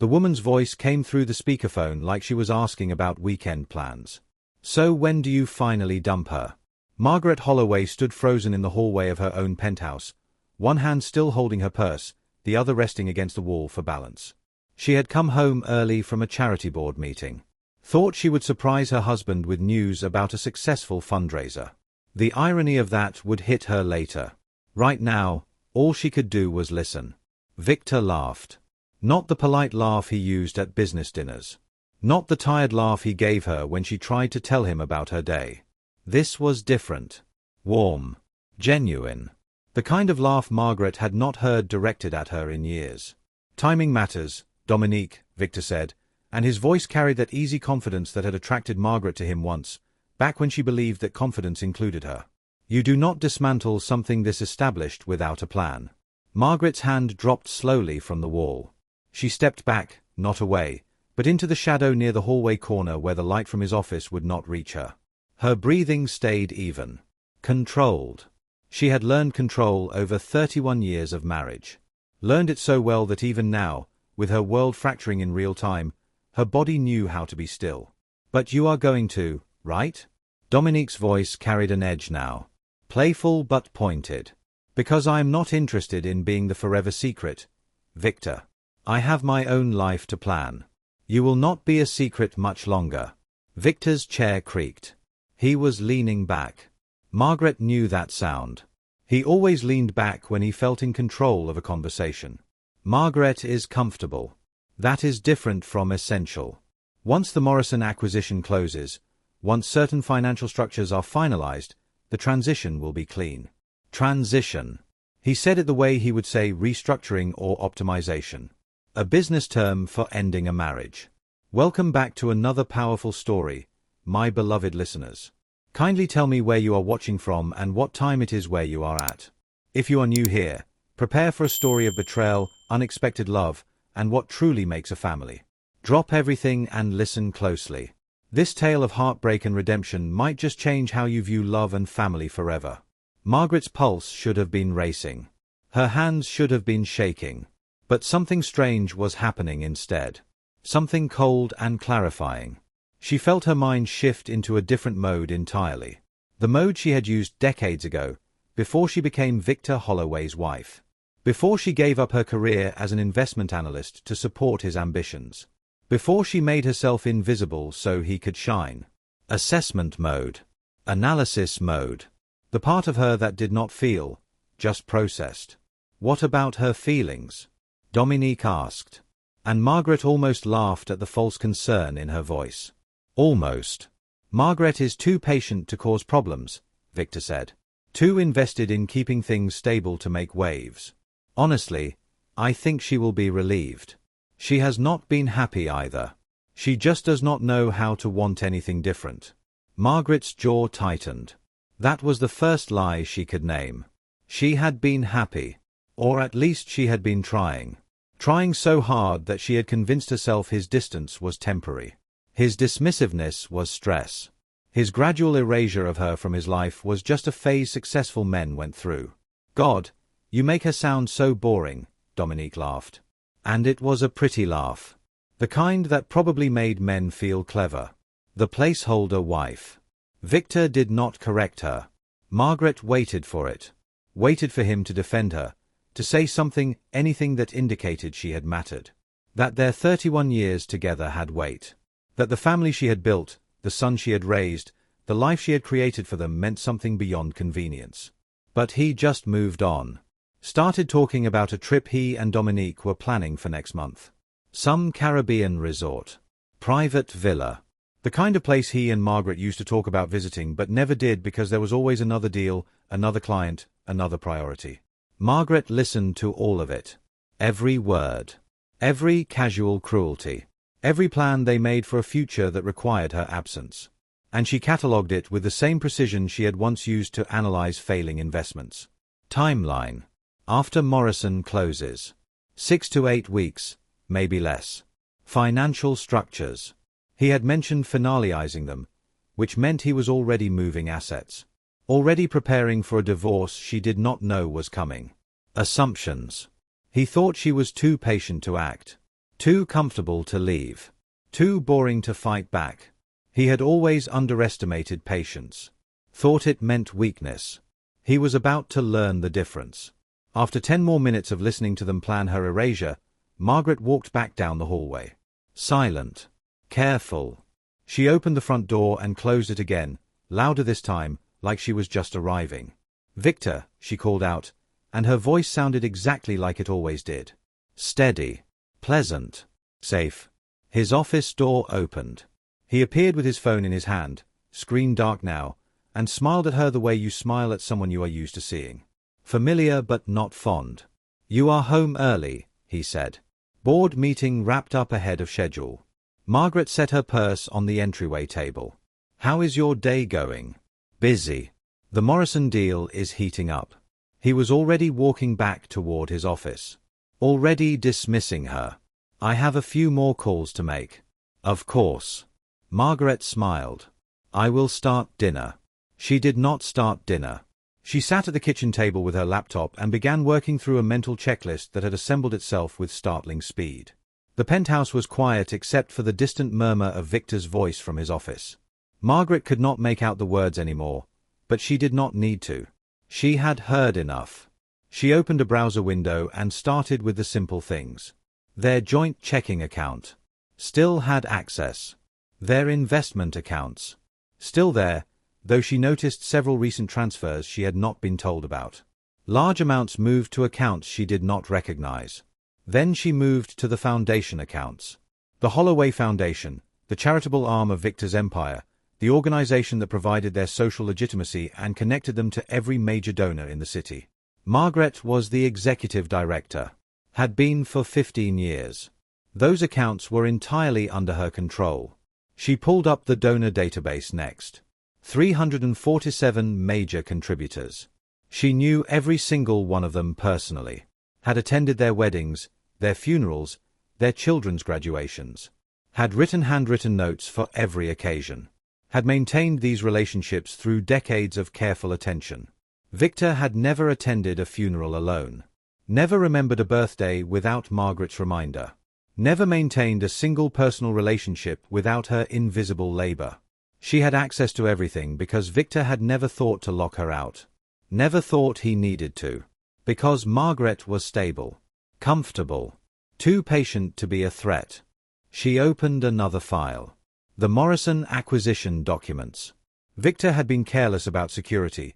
The woman's voice came through the speakerphone like she was asking about weekend plans. So when do you finally dump her? Margaret Holloway stood frozen in the hallway of her own penthouse, one hand still holding her purse, the other resting against the wall for balance. She had come home early from a charity board meeting. Thought she would surprise her husband with news about a successful fundraiser. The irony of that would hit her later. Right now, all she could do was listen. Victor laughed. Not the polite laugh he used at business dinners. Not the tired laugh he gave her when she tried to tell him about her day. This was different. Warm. Genuine. The kind of laugh Margaret had not heard directed at her in years. Timing matters, Dominique, Victor said, and his voice carried that easy confidence that had attracted Margaret to him once, back when she believed that confidence included her. You do not dismantle something this established without a plan. Margaret's hand dropped slowly from the wall. She stepped back, not away, but into the shadow near the hallway corner where the light from his office would not reach her. Her breathing stayed even. Controlled. She had learned control over 31 years of marriage. Learned it so well that even now, with her world fracturing in real time, her body knew how to be still. But you are going to, right? Dominique's voice carried an edge now. Playful but pointed. Because I am not interested in being the forever secret, Victor. I have my own life to plan. You will not be a secret much longer. Victor's chair creaked. He was leaning back. Margaret knew that sound. He always leaned back when he felt in control of a conversation. Margaret is comfortable. That is different from essential. Once the Morrison acquisition closes, once certain financial structures are finalized, the transition will be clean. Transition. He said it the way he would say restructuring or optimization. A business term for ending a marriage. Welcome back to another powerful story, my beloved listeners. Kindly tell me where you are watching from and what time it is where you are at. If you are new here, prepare for a story of betrayal, unexpected love, and what truly makes a family. Drop everything and listen closely. This tale of heartbreak and redemption might just change how you view love and family forever. Margaret's pulse should have been racing. Her hands should have been shaking. But something strange was happening instead. Something cold and clarifying. She felt her mind shift into a different mode entirely. The mode she had used decades ago, before she became Victor Holloway's wife. Before she gave up her career as an investment analyst to support his ambitions. Before she made herself invisible so he could shine. Assessment mode. Analysis mode. The part of her that did not feel, just processed. What about her feelings? Dominique asked. And Margaret almost laughed at the false concern in her voice. Almost. Margaret is too patient to cause problems, Victor said. Too invested in keeping things stable to make waves. Honestly, I think she will be relieved. She has not been happy either. She just does not know how to want anything different. Margaret's jaw tightened. That was the first lie she could name. She had been happy. Or at least she had been trying. Trying so hard that she had convinced herself his distance was temporary. His dismissiveness was stress. His gradual erasure of her from his life was just a phase successful men went through. God, you make her sound so boring, Dominique laughed. And it was a pretty laugh. The kind that probably made men feel clever. The placeholder wife. Victor did not correct her. Margaret waited for it. Waited for him to defend her. To say something, anything that indicated she had mattered. That their 31 years together had weight. That the family she had built, the son she had raised, the life she had created for them meant something beyond convenience. But he just moved on. Started talking about a trip he and Dominique were planning for next month. Some Caribbean resort. Private villa. The kind of place he and Margaret used to talk about visiting but never did because there was always another deal, another client, another priority. Margaret listened to all of it. Every word. Every casual cruelty. Every plan they made for a future that required her absence. And she catalogued it with the same precision she had once used to analyze failing investments. Timeline. After Morrison closes. 6 to 8 weeks, maybe less. Financial structures. He had mentioned finalizing them, which meant he was already moving assets. Already preparing for a divorce she did not know was coming. Assumptions. He thought she was too patient to act. Too comfortable to leave. Too boring to fight back. He had always underestimated patience. Thought it meant weakness. He was about to learn the difference. After 10 more minutes of listening to them plan her erasure, Margaret walked back down the hallway. Silent. Careful. She opened the front door and closed it again, louder this time, like she was just arriving. "Victor," she called out, and her voice sounded exactly like it always did. Steady. Pleasant. Safe. His office door opened. He appeared with his phone in his hand, screen dark now, and smiled at her the way you smile at someone you are used to seeing. Familiar but not fond. "You are home early," he said. Board meeting wrapped up ahead of schedule. Margaret set her purse on the entryway table. "How is your day going?" "Busy. The Morrison deal is heating up." He was already walking back toward his office. Already dismissing her. "I have a few more calls to make." "Of course." Margaret smiled. "I will start dinner." She did not start dinner. She sat at the kitchen table with her laptop and began working through a mental checklist that had assembled itself with startling speed. The penthouse was quiet except for the distant murmur of Victor's voice from his office. Margaret could not make out the words anymore, but she did not need to. She had heard enough. She opened a browser window and started with the simple things. Their joint checking account. Still had access. Their investment accounts. Still there, though she noticed several recent transfers she had not been told about. Large amounts moved to accounts she did not recognize. Then she moved to the foundation accounts. The Holloway Foundation, the charitable arm of Victor's empire, the organization that provided their social legitimacy and connected them to every major donor in the city. Margaret was the executive director. Had been for 15 years. Those accounts were entirely under her control. She pulled up the donor database next. 347 major contributors. She knew every single one of them personally. Had attended their weddings, their funerals, their children's graduations. Had written handwritten notes for every occasion. Had maintained these relationships through decades of careful attention. Victor had never attended a funeral alone. Never remembered a birthday without Margaret's reminder. Never maintained a single personal relationship without her invisible labor. She had access to everything because Victor had never thought to lock her out. Never thought he needed to. Because Margaret was stable. Comfortable. Too patient to be a threat. She opened another file. The Morrison acquisition documents. Victor had been careless about security,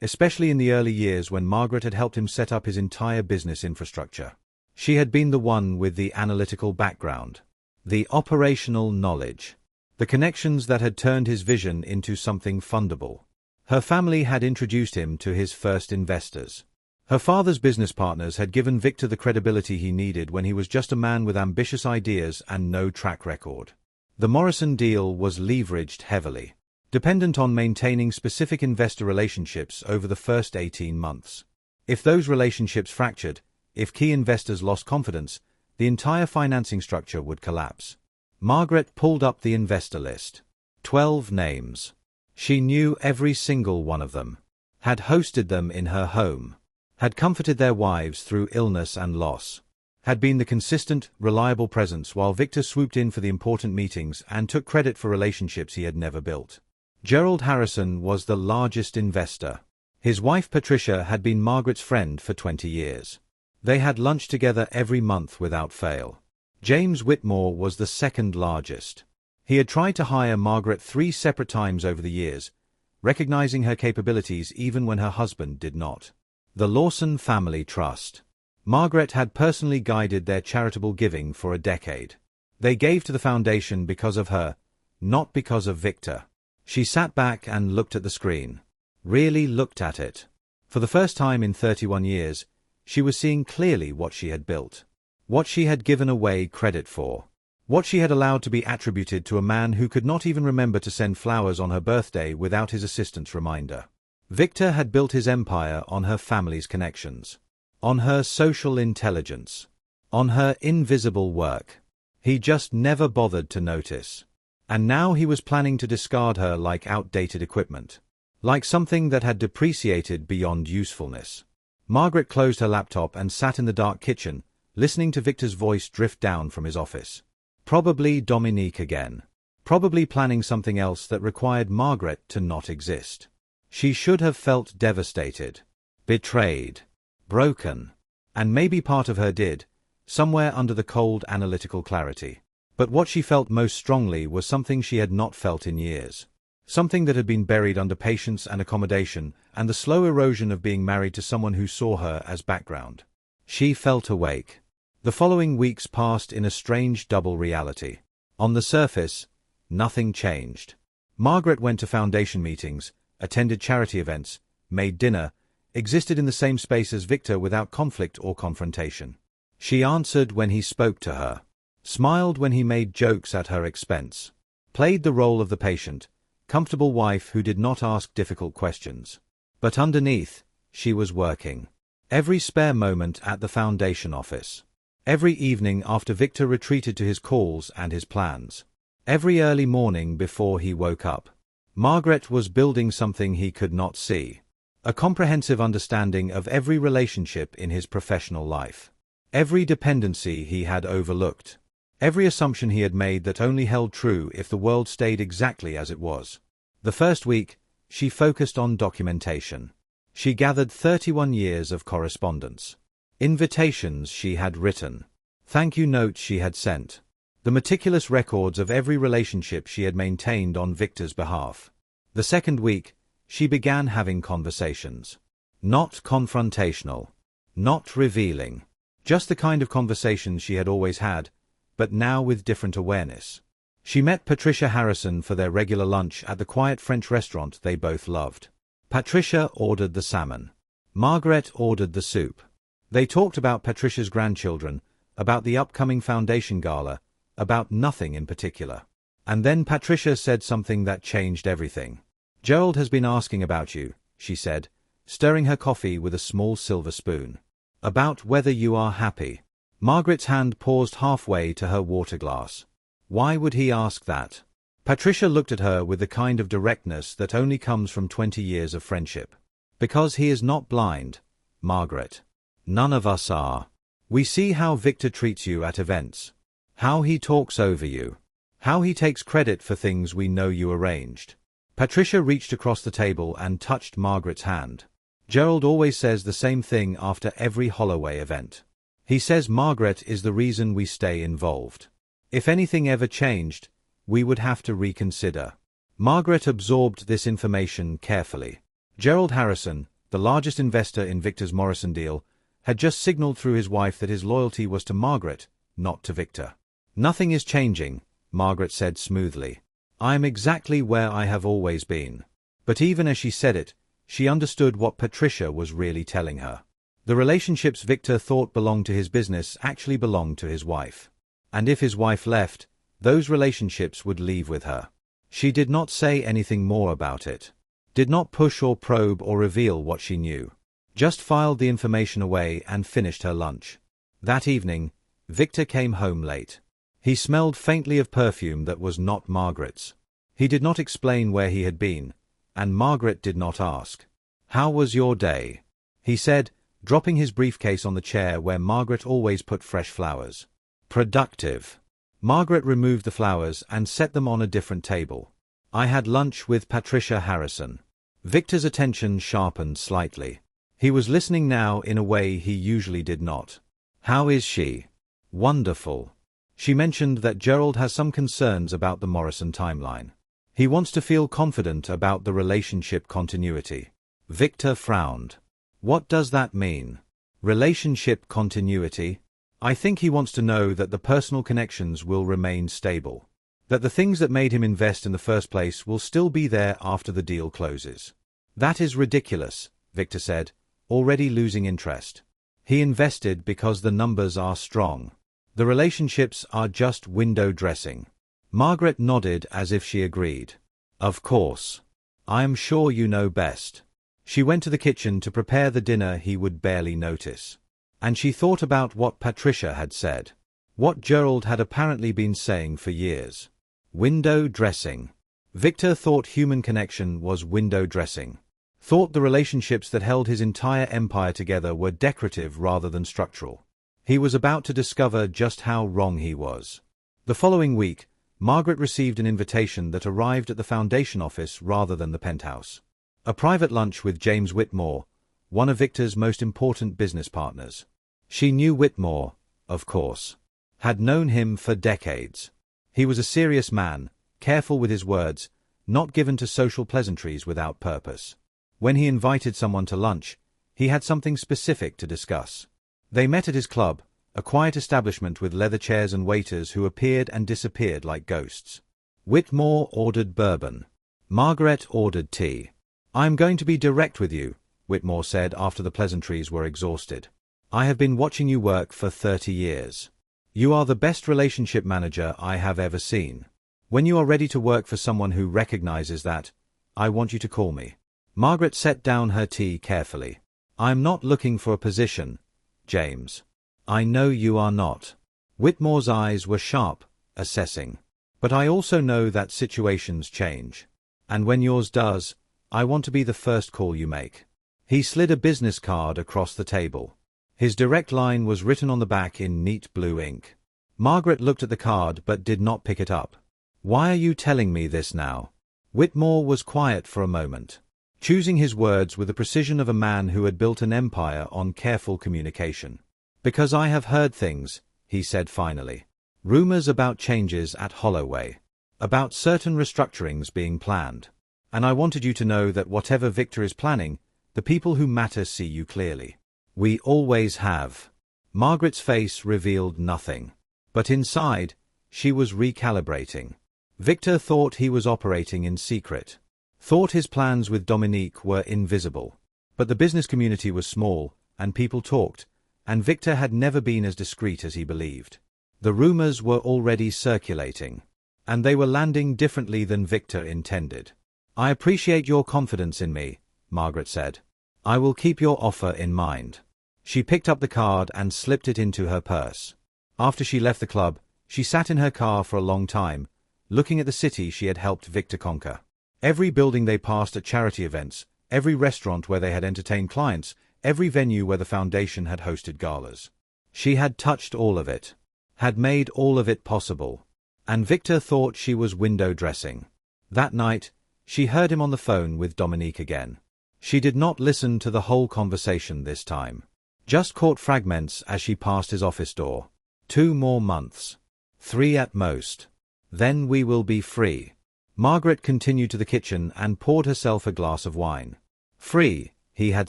especially in the early years when Margaret had helped him set up his entire business infrastructure. She had been the one with the analytical background. The operational knowledge. The connections that had turned his vision into something fundable. Her family had introduced him to his first investors. Her father's business partners had given Victor the credibility he needed when he was just a man with ambitious ideas and no track record. The Morrison deal was leveraged heavily, dependent on maintaining specific investor relationships over the first 18 months. If those relationships fractured, if key investors lost confidence, the entire financing structure would collapse. Margaret pulled up the investor list. 12 names. She knew every single one of them. Had hosted them in her home. Had comforted their wives through illness and loss. Had been the consistent, reliable presence while Victor swooped in for the important meetings and took credit for relationships he had never built. Gerald Harrison was the largest investor. His wife Patricia had been Margaret's friend for 20 years. They had lunch together every month without fail. James Whitmore was the second largest. He had tried to hire Margaret 3 separate times over the years, recognizing her capabilities even when her husband did not. The Lawson Family Trust. Margaret had personally guided their charitable giving for a decade. They gave to the foundation because of her, not because of Victor. She sat back and looked at the screen. Really looked at it. For the first time in 31 years, she was seeing clearly what she had built. What she had given away credit for. What she had allowed to be attributed to a man who could not even remember to send flowers on her birthday without his assistant's reminder. Victor had built his empire on her family's connections. On her social intelligence. On her invisible work. He just never bothered to notice. And now he was planning to discard her like outdated equipment. Like something that had depreciated beyond usefulness. Margaret closed her laptop and sat in the dark kitchen, listening to Victor's voice drift down from his office. Probably Dominique again. Probably planning something else that required Margaret to not exist. She should have felt devastated, betrayed, broken. And maybe part of her did, somewhere under the cold analytical clarity. But what she felt most strongly was something she had not felt in years. Something that had been buried under patience and accommodation, and the slow erosion of being married to someone who saw her as background. She felt awake. The following weeks passed in a strange double reality. On the surface, nothing changed. Margaret went to foundation meetings, attended charity events, made dinner, existed in the same space as Victor without conflict or confrontation. She answered when he spoke to her, smiled when he made jokes at her expense, played the role of the patient, comfortable wife who did not ask difficult questions. But underneath, she was working. Every spare moment at the foundation office. Every evening after Victor retreated to his calls and his plans. Every early morning before he woke up. Margaret was building something he could not see. A comprehensive understanding of every relationship in his professional life. Every dependency he had overlooked. Every assumption he had made that only held true if the world stayed exactly as it was. The first week, she focused on documentation. She gathered 31 years of correspondence. Invitations she had written. Thank you notes she had sent. The meticulous records of every relationship she had maintained on Victor's behalf. The second week, she began having conversations. Not confrontational. Not revealing. Just the kind of conversations she had always had, but now with different awareness. She met Patricia Harrison for their regular lunch at the quiet French restaurant they both loved. Patricia ordered the salmon. Margaret ordered the soup. They talked about Patricia's grandchildren, about the upcoming foundation gala, about nothing in particular. And then Patricia said something that changed everything. Gerald has been asking about you, she said, stirring her coffee with a small silver spoon. About whether you are happy. Margaret's hand paused halfway to her water glass. Why would he ask that? Patricia looked at her with the kind of directness that only comes from 20 years of friendship. Because he is not blind, Margaret. None of us are. We see how Victor treats you at events. How he talks over you. How he takes credit for things we know you arranged. Patricia reached across the table and touched Margaret's hand. Gerald always says the same thing after every Holloway event. He says Margaret is the reason we stay involved. If anything ever changed, we would have to reconsider. Margaret absorbed this information carefully. Gerald Harrison, the largest investor in Victor's Morrison deal, had just signaled through his wife that his loyalty was to Margaret, not to Victor. Nothing is changing, Margaret said smoothly. I am exactly where I have always been. But even as she said it, she understood what Patricia was really telling her. The relationships Victor thought belonged to his business actually belonged to his wife. And if his wife left, those relationships would leave with her. She did not say anything more about it. Did not push or probe or reveal what she knew. Just filed the information away and finished her lunch. That evening, Victor came home late. He smelled faintly of perfume that was not Margaret's. He did not explain where he had been, and Margaret did not ask. How was your day? He said, dropping his briefcase on the chair where Margaret always put fresh flowers. Productive. Margaret removed the flowers and set them on a different table. I had lunch with Patricia Harrison. Victor's attention sharpened slightly. He was listening now in a way he usually did not. How is she? Wonderful. She mentioned that Gerald has some concerns about the Morrison timeline. He wants to feel confident about the relationship continuity. Victor frowned. What does that mean? Relationship continuity? I think he wants to know that the personal connections will remain stable. That the things that made him invest in the first place will still be there after the deal closes. That is ridiculous, Victor said, already losing interest. He invested because the numbers are strong. The relationships are just window dressing. Margaret nodded as if she agreed. Of course. I am sure you know best. She went to the kitchen to prepare the dinner he would barely notice. And she thought about what Patricia had said. What Gerald had apparently been saying for years. Window dressing. Victor thought human connection was window dressing. Thought the relationships that held his entire empire together were decorative rather than structural. He was about to discover just how wrong he was. The following week, Margaret received an invitation that arrived at the foundation office rather than the penthouse. A private lunch with James Whitmore, one of Victor's most important business partners. She knew Whitmore, of course. Had known him for decades. He was a serious man, careful with his words, not given to social pleasantries without purpose. When he invited someone to lunch, he had something specific to discuss. They met at his club, a quiet establishment with leather chairs and waiters who appeared and disappeared like ghosts. Whitmore ordered bourbon. Margaret ordered tea. "I'm going to be direct with you," Whitmore said after the pleasantries were exhausted. "I have been watching you work for 30 years. You are the best relationship manager I have ever seen. When you are ready to work for someone who recognizes that, I want you to call me." Margaret set down her tea carefully. "I'm not looking for a position, James. I know you are not." Whitmore's eyes were sharp, assessing. "But I also know that situations change. And when yours does, I want to be the first call you make." He slid a business card across the table. His direct line was written on the back in neat blue ink. Margaret looked at the card but did not pick it up. "Why are you telling me this now?" Whitmore was quiet for a moment, choosing his words with the precision of a man who had built an empire on careful communication. "Because I have heard things," he said finally. "Rumors about changes at Holloway. About certain restructurings being planned. And I wanted you to know that whatever Victor is planning, the people who matter see you clearly. We always have." Margaret's face revealed nothing. But inside, she was recalibrating. Victor thought he was operating in secret. Thought his plans with Dominique were invisible. But the business community was small, and people talked, and Victor had never been as discreet as he believed. The rumors were already circulating. And they were landing differently than Victor intended. "I appreciate your confidence in me," Margaret said. "I will keep your offer in mind." She picked up the card and slipped it into her purse. After she left the club, she sat in her car for a long time, looking at the city she had helped Victor conquer. Every building they passed at charity events, every restaurant where they had entertained clients, every venue where the foundation had hosted galas. She had touched all of it. Had made all of it possible. And Victor thought she was window dressing. That night, she heard him on the phone with Dominique again. She did not listen to the whole conversation this time. Just caught fragments as she passed his office door. 2 more months. 3 at most. Then we will be free. Margaret continued to the kitchen and poured herself a glass of wine. Free, he had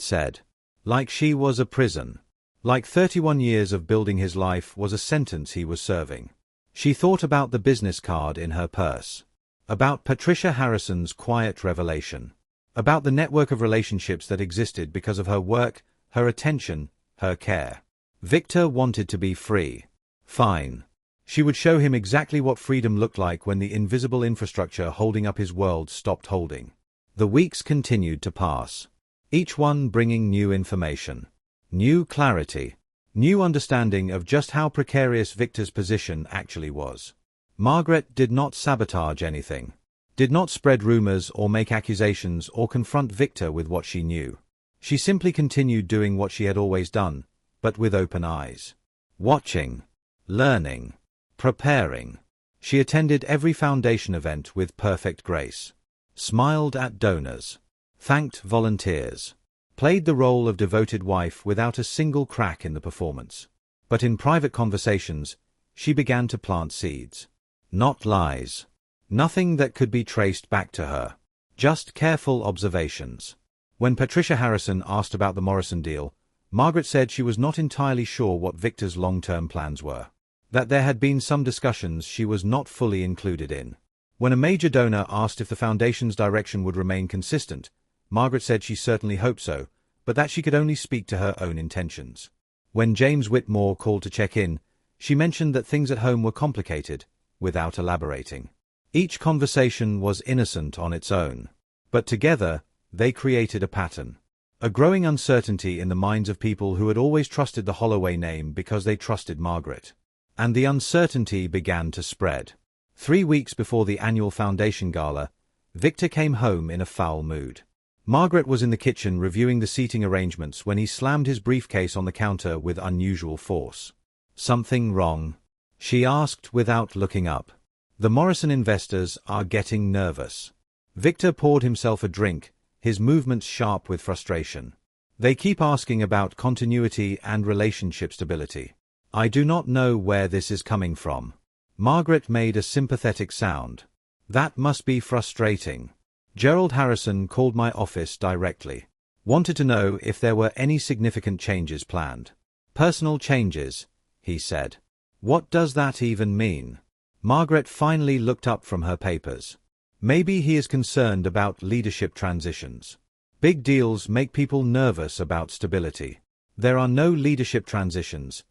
said. Like she was a prison. Like 31 years of building his life was a sentence he was serving. She thought about the business card in her purse. About Patricia Harrison's quiet revelation. About the network of relationships that existed because of her work, her attention, her care. Victor wanted to be free. Fine. She would show him exactly what freedom looked like when the invisible infrastructure holding up his world stopped holding. The weeks continued to pass. Each one bringing new information. New clarity. New understanding of just how precarious Victor's position actually was. Margaret did not sabotage anything. Did not spread rumors or make accusations or confront Victor with what she knew. She simply continued doing what she had always done, but with open eyes. Watching. Learning. Preparing. She attended every foundation event with perfect grace. Smiled at donors. Thanked volunteers. Played the role of devoted wife without a single crack in the performance. But in private conversations, she began to plant seeds. Not lies. Nothing that could be traced back to her. Just careful observations. When Patricia Harrison asked about the Morrison deal, Margaret said she was not entirely sure what Victor's long-term plans were. That there had been some discussions she was not fully included in. When a major donor asked if the foundation's direction would remain consistent, Margaret said she certainly hoped so, but that she could only speak to her own intentions. When James Whitmore called to check in, she mentioned that things at home were complicated, without elaborating. Each conversation was innocent on its own. But together, they created a pattern. A growing uncertainty in the minds of people who had always trusted the Holloway name because they trusted Margaret. And the uncertainty began to spread. 3 weeks before the annual foundation gala, Victor came home in a foul mood. Margaret was in the kitchen reviewing the seating arrangements when he slammed his briefcase on the counter with unusual force. Something wrong? She asked without looking up. The Morrison investors are getting nervous. Victor poured himself a drink, his movements sharp with frustration. They keep asking about continuity and relationship stability. I do not know where this is coming from. Margaret made a sympathetic sound. That must be frustrating. Gerald Harrison called my office directly. Wanted to know if there were any significant changes planned. Personal changes, he said. What does that even mean? Margaret finally looked up from her papers. Maybe he is concerned about leadership transitions. Big deals make people nervous about stability. There are no leadership transitions,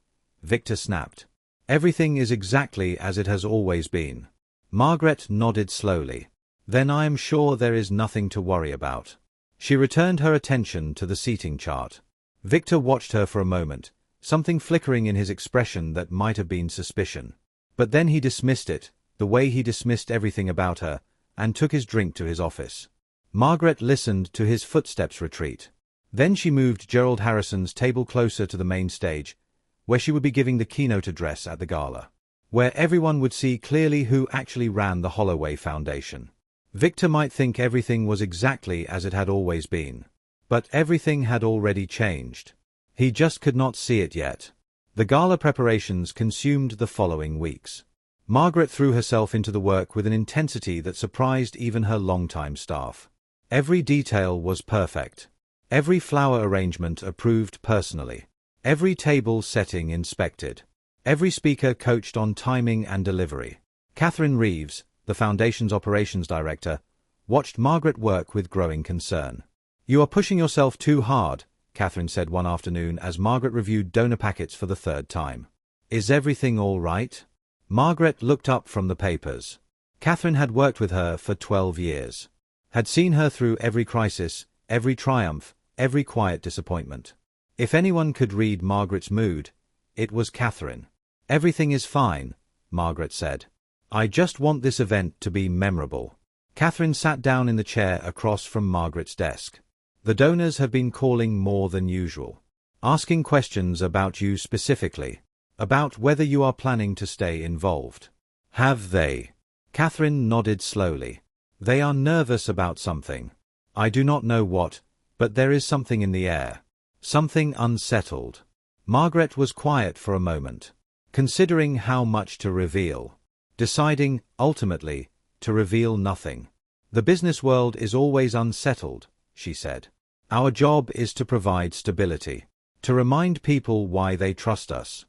Victor snapped. Everything is exactly as it has always been. Margaret nodded slowly. Then I am sure there is nothing to worry about. She returned her attention to the seating chart. Victor watched her for a moment, something flickering in his expression that might have been suspicion. But then he dismissed it, the way he dismissed everything about her, and took his drink to his office. Margaret listened to his footsteps retreat. Then she moved Gerald Harrison's table closer to the main stage, where she would be giving the keynote address at the gala, where everyone would see clearly who actually ran the Holloway Foundation. Victor might think everything was exactly as it had always been. But everything had already changed. He just could not see it yet. The gala preparations consumed the following weeks. Margaret threw herself into the work with an intensity that surprised even her longtime staff. Every detail was perfect. Every flower arrangement approved personally. Every table setting inspected. Every speaker coached on timing and delivery. Catherine Reeves, the Foundation's operations director, watched Margaret work with growing concern. "You are pushing yourself too hard," Catherine said one afternoon as Margaret reviewed donor packets for the third time. "Is everything all right?" Margaret looked up from the papers. Catherine had worked with her for 12 years. Had seen her through every crisis, every triumph, every quiet disappointment. If anyone could read Margaret's mood, it was Catherine. "Everything is fine," Margaret said. "I just want this event to be memorable." Catherine sat down in the chair across from Margaret's desk. "The donors have been calling more than usual. Asking questions about you specifically. About whether you are planning to stay involved." "Have they?" Catherine nodded slowly. "They are nervous about something. I do not know what, but there is something in the air. Something unsettled." Margaret was quiet for a moment, considering how much to reveal. Deciding, ultimately, to reveal nothing. "The business world is always unsettled," she said. "Our job is to provide stability. To remind people why they trust us."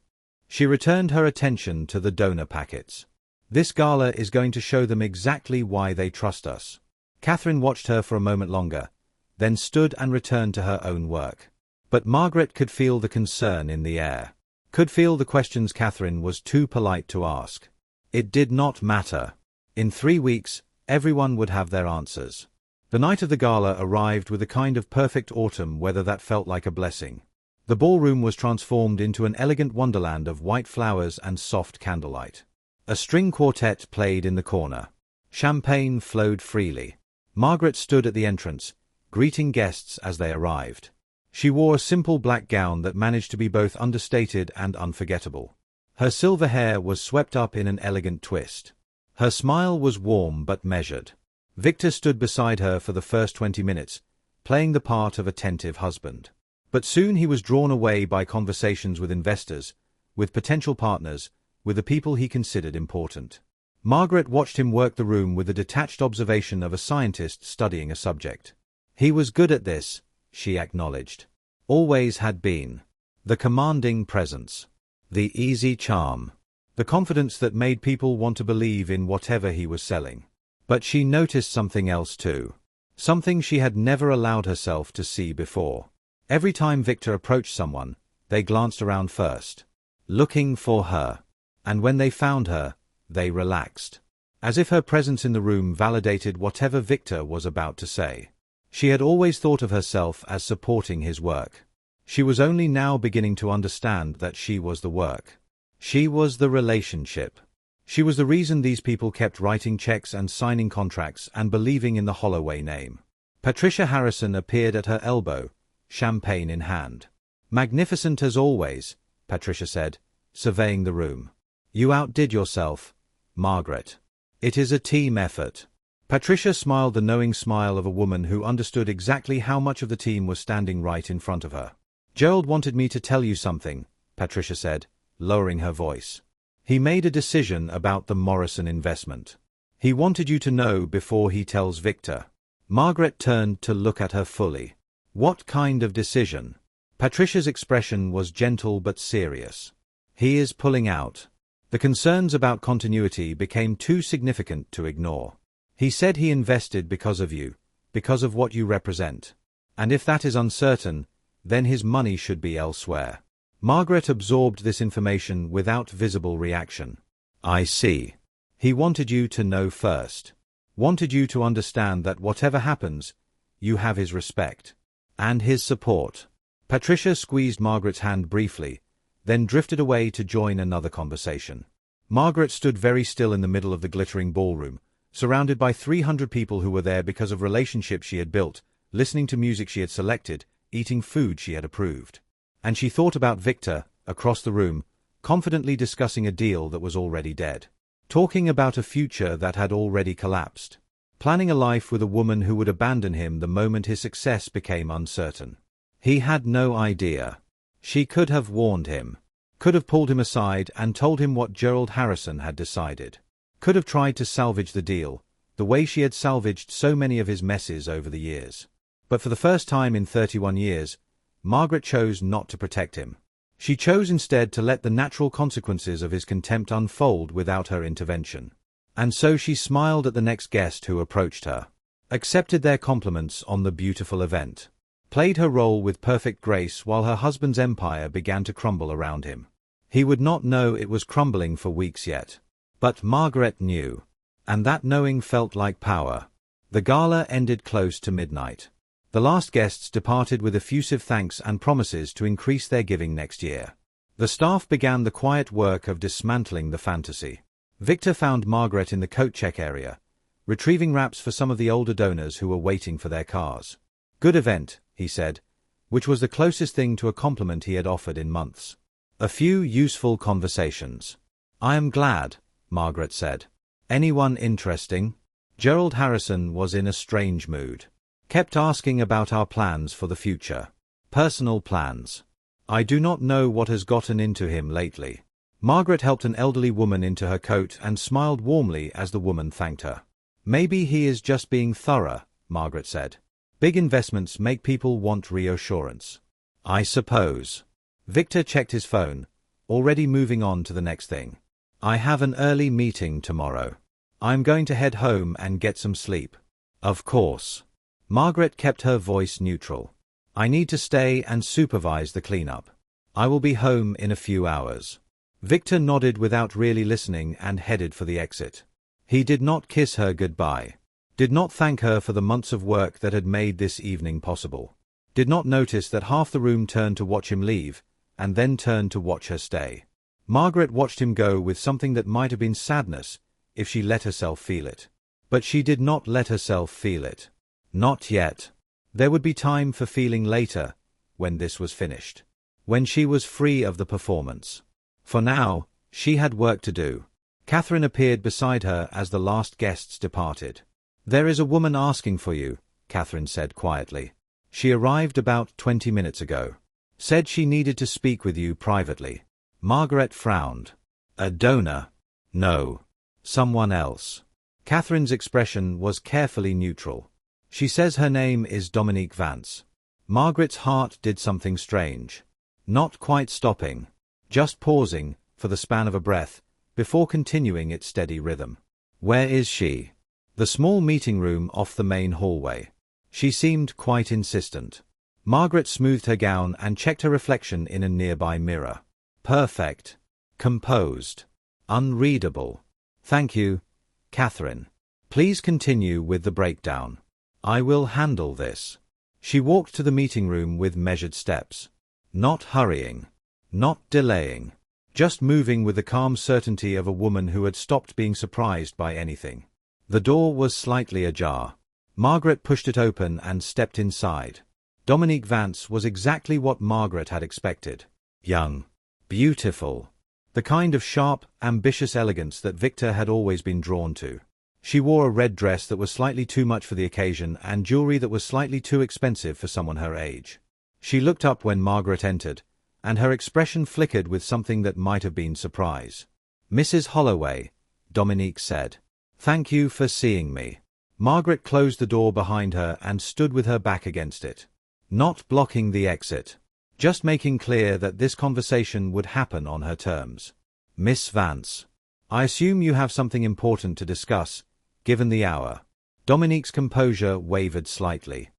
She returned her attention to the donor packets. "This gala is going to show them exactly why they trust us." Catherine watched her for a moment longer, then stood and returned to her own work. But Margaret could feel the concern in the air. Could feel the questions Catherine was too polite to ask. It did not matter. In 3 weeks, everyone would have their answers. The night of the gala arrived with a kind of perfect autumn weather that felt like a blessing. The ballroom was transformed into an elegant wonderland of white flowers and soft candlelight. A string quartet played in the corner. Champagne flowed freely. Margaret stood at the entrance, greeting guests as they arrived. She wore a simple black gown that managed to be both understated and unforgettable. Her silver hair was swept up in an elegant twist. Her smile was warm but measured. Victor stood beside her for the first 20 minutes, playing the part of attentive husband. But soon he was drawn away by conversations with investors, with potential partners, with the people he considered important. Margaret watched him work the room with the detached observation of a scientist studying a subject. He was good at this, she acknowledged. Always had been. The commanding presence. The easy charm. The confidence that made people want to believe in whatever he was selling. But she noticed something else too. Something she had never allowed herself to see before. Every time Victor approached someone, they glanced around first, looking for her. And when they found her, they relaxed. As if her presence in the room validated whatever Victor was about to say. She had always thought of herself as supporting his work. She was only now beginning to understand that she was the work. She was the relationship. She was the reason these people kept writing checks and signing contracts and believing in the Holloway name. Patricia Harrison appeared at her elbow, champagne in hand. "Magnificent as always," Patricia said, surveying the room. You outdid yourself, Margaret. It is a team effort. Patricia smiled the knowing smile of a woman who understood exactly how much of the team was standing right in front of her. Gerald wanted me to tell you something, Patricia said, lowering her voice. He made a decision about the Morrison investment. He wanted you to know before he tells Victor. Margaret turned to look at her fully. What kind of decision? Patricia's expression was gentle but serious. He is pulling out. The concerns about continuity became too significant to ignore. He said he invested because of you, because of what you represent. And if that is uncertain, then his money should be elsewhere. Margaret absorbed this information without visible reaction. I see. He wanted you to know first. Wanted you to understand that whatever happens, you have his respect. And his support. Patricia squeezed Margaret's hand briefly, then drifted away to join another conversation. Margaret stood very still in the middle of the glittering ballroom, surrounded by 300 people who were there because of relationships she had built, listening to music she had selected, eating food she had approved. And she thought about Victor, across the room, confidently discussing a deal that was already dead. Talking about a future that had already collapsed. Planning a life with a woman who would abandon him the moment his success became uncertain. He had no idea. She could have warned him. Could have pulled him aside and told him what Gerald Harrison had decided. Could have tried to salvage the deal, the way she had salvaged so many of his messes over the years. But for the first time in 31 years, Margaret chose not to protect him. She chose instead to let the natural consequences of his contempt unfold without her intervention. And so she smiled at the next guest who approached her, accepted their compliments on the beautiful event, played her role with perfect grace while her husband's empire began to crumble around him. He would not know it was crumbling for weeks yet. But Margaret knew. And that knowing felt like power. The gala ended close to midnight. The last guests departed with effusive thanks and promises to increase their giving next year. The staff began the quiet work of dismantling the fantasy. Victor found Margaret in the coat check area, retrieving wraps for some of the older donors who were waiting for their cars. Good event, he said, which was the closest thing to a compliment he had offered in months. A few useful conversations. I am glad, Margaret said. Anyone interesting? Gerald Harrison was in a strange mood. Kept asking about our plans for the future. Personal plans. I do not know what has gotten into him lately. Margaret helped an elderly woman into her coat and smiled warmly as the woman thanked her. Maybe he is just being thorough, Margaret said. Big investments make people want reassurance. I suppose. Victor checked his phone, already moving on to the next thing. I have an early meeting tomorrow. I'm going to head home and get some sleep. Of course. Margaret kept her voice neutral. I need to stay and supervise the cleanup. I will be home in a few hours. Victor nodded without really listening and headed for the exit. He did not kiss her goodbye. Did not thank her for the months of work that had made this evening possible. Did not notice that half the room turned to watch him leave, and then turned to watch her stay. Margaret watched him go with something that might have been sadness, if she let herself feel it. But she did not let herself feel it. Not yet. There would be time for feeling later, when this was finished. When she was free of the performance. For now, she had work to do. Catherine appeared beside her as the last guests departed. There is a woman asking for you, Catherine said quietly. She arrived about 20 minutes ago. Said she needed to speak with you privately. Margaret frowned. A donor? No. Someone else. Catherine's expression was carefully neutral. She says her name is Dominique Vance. Margaret's heart did something strange. Not quite stopping. Just pausing, for the span of a breath, before continuing its steady rhythm. Where is she? The small meeting room off the main hallway. She seemed quite insistent. Margaret smoothed her gown and checked her reflection in a nearby mirror. Perfect. Composed. Unreadable. Thank you, Catherine. Please continue with the breakdown. I will handle this. She walked to the meeting room with measured steps. Not hurrying. Not delaying. Just moving with the calm certainty of a woman who had stopped being surprised by anything. The door was slightly ajar. Margaret pushed it open and stepped inside. Dominique Vance was exactly what Margaret had expected. Young. Beautiful. The kind of sharp, ambitious elegance that Victor had always been drawn to. She wore a red dress that was slightly too much for the occasion and jewelry that was slightly too expensive for someone her age. She looked up when Margaret entered, and her expression flickered with something that might have been surprise. "Mrs. Holloway," Dominique said. "Thank you for seeing me." Margaret closed the door behind her and stood with her back against it. Not blocking the exit. Just making clear that this conversation would happen on her terms. "Miss Vance. I assume you have something important to discuss, given the hour." Dominique's composure wavered slightly.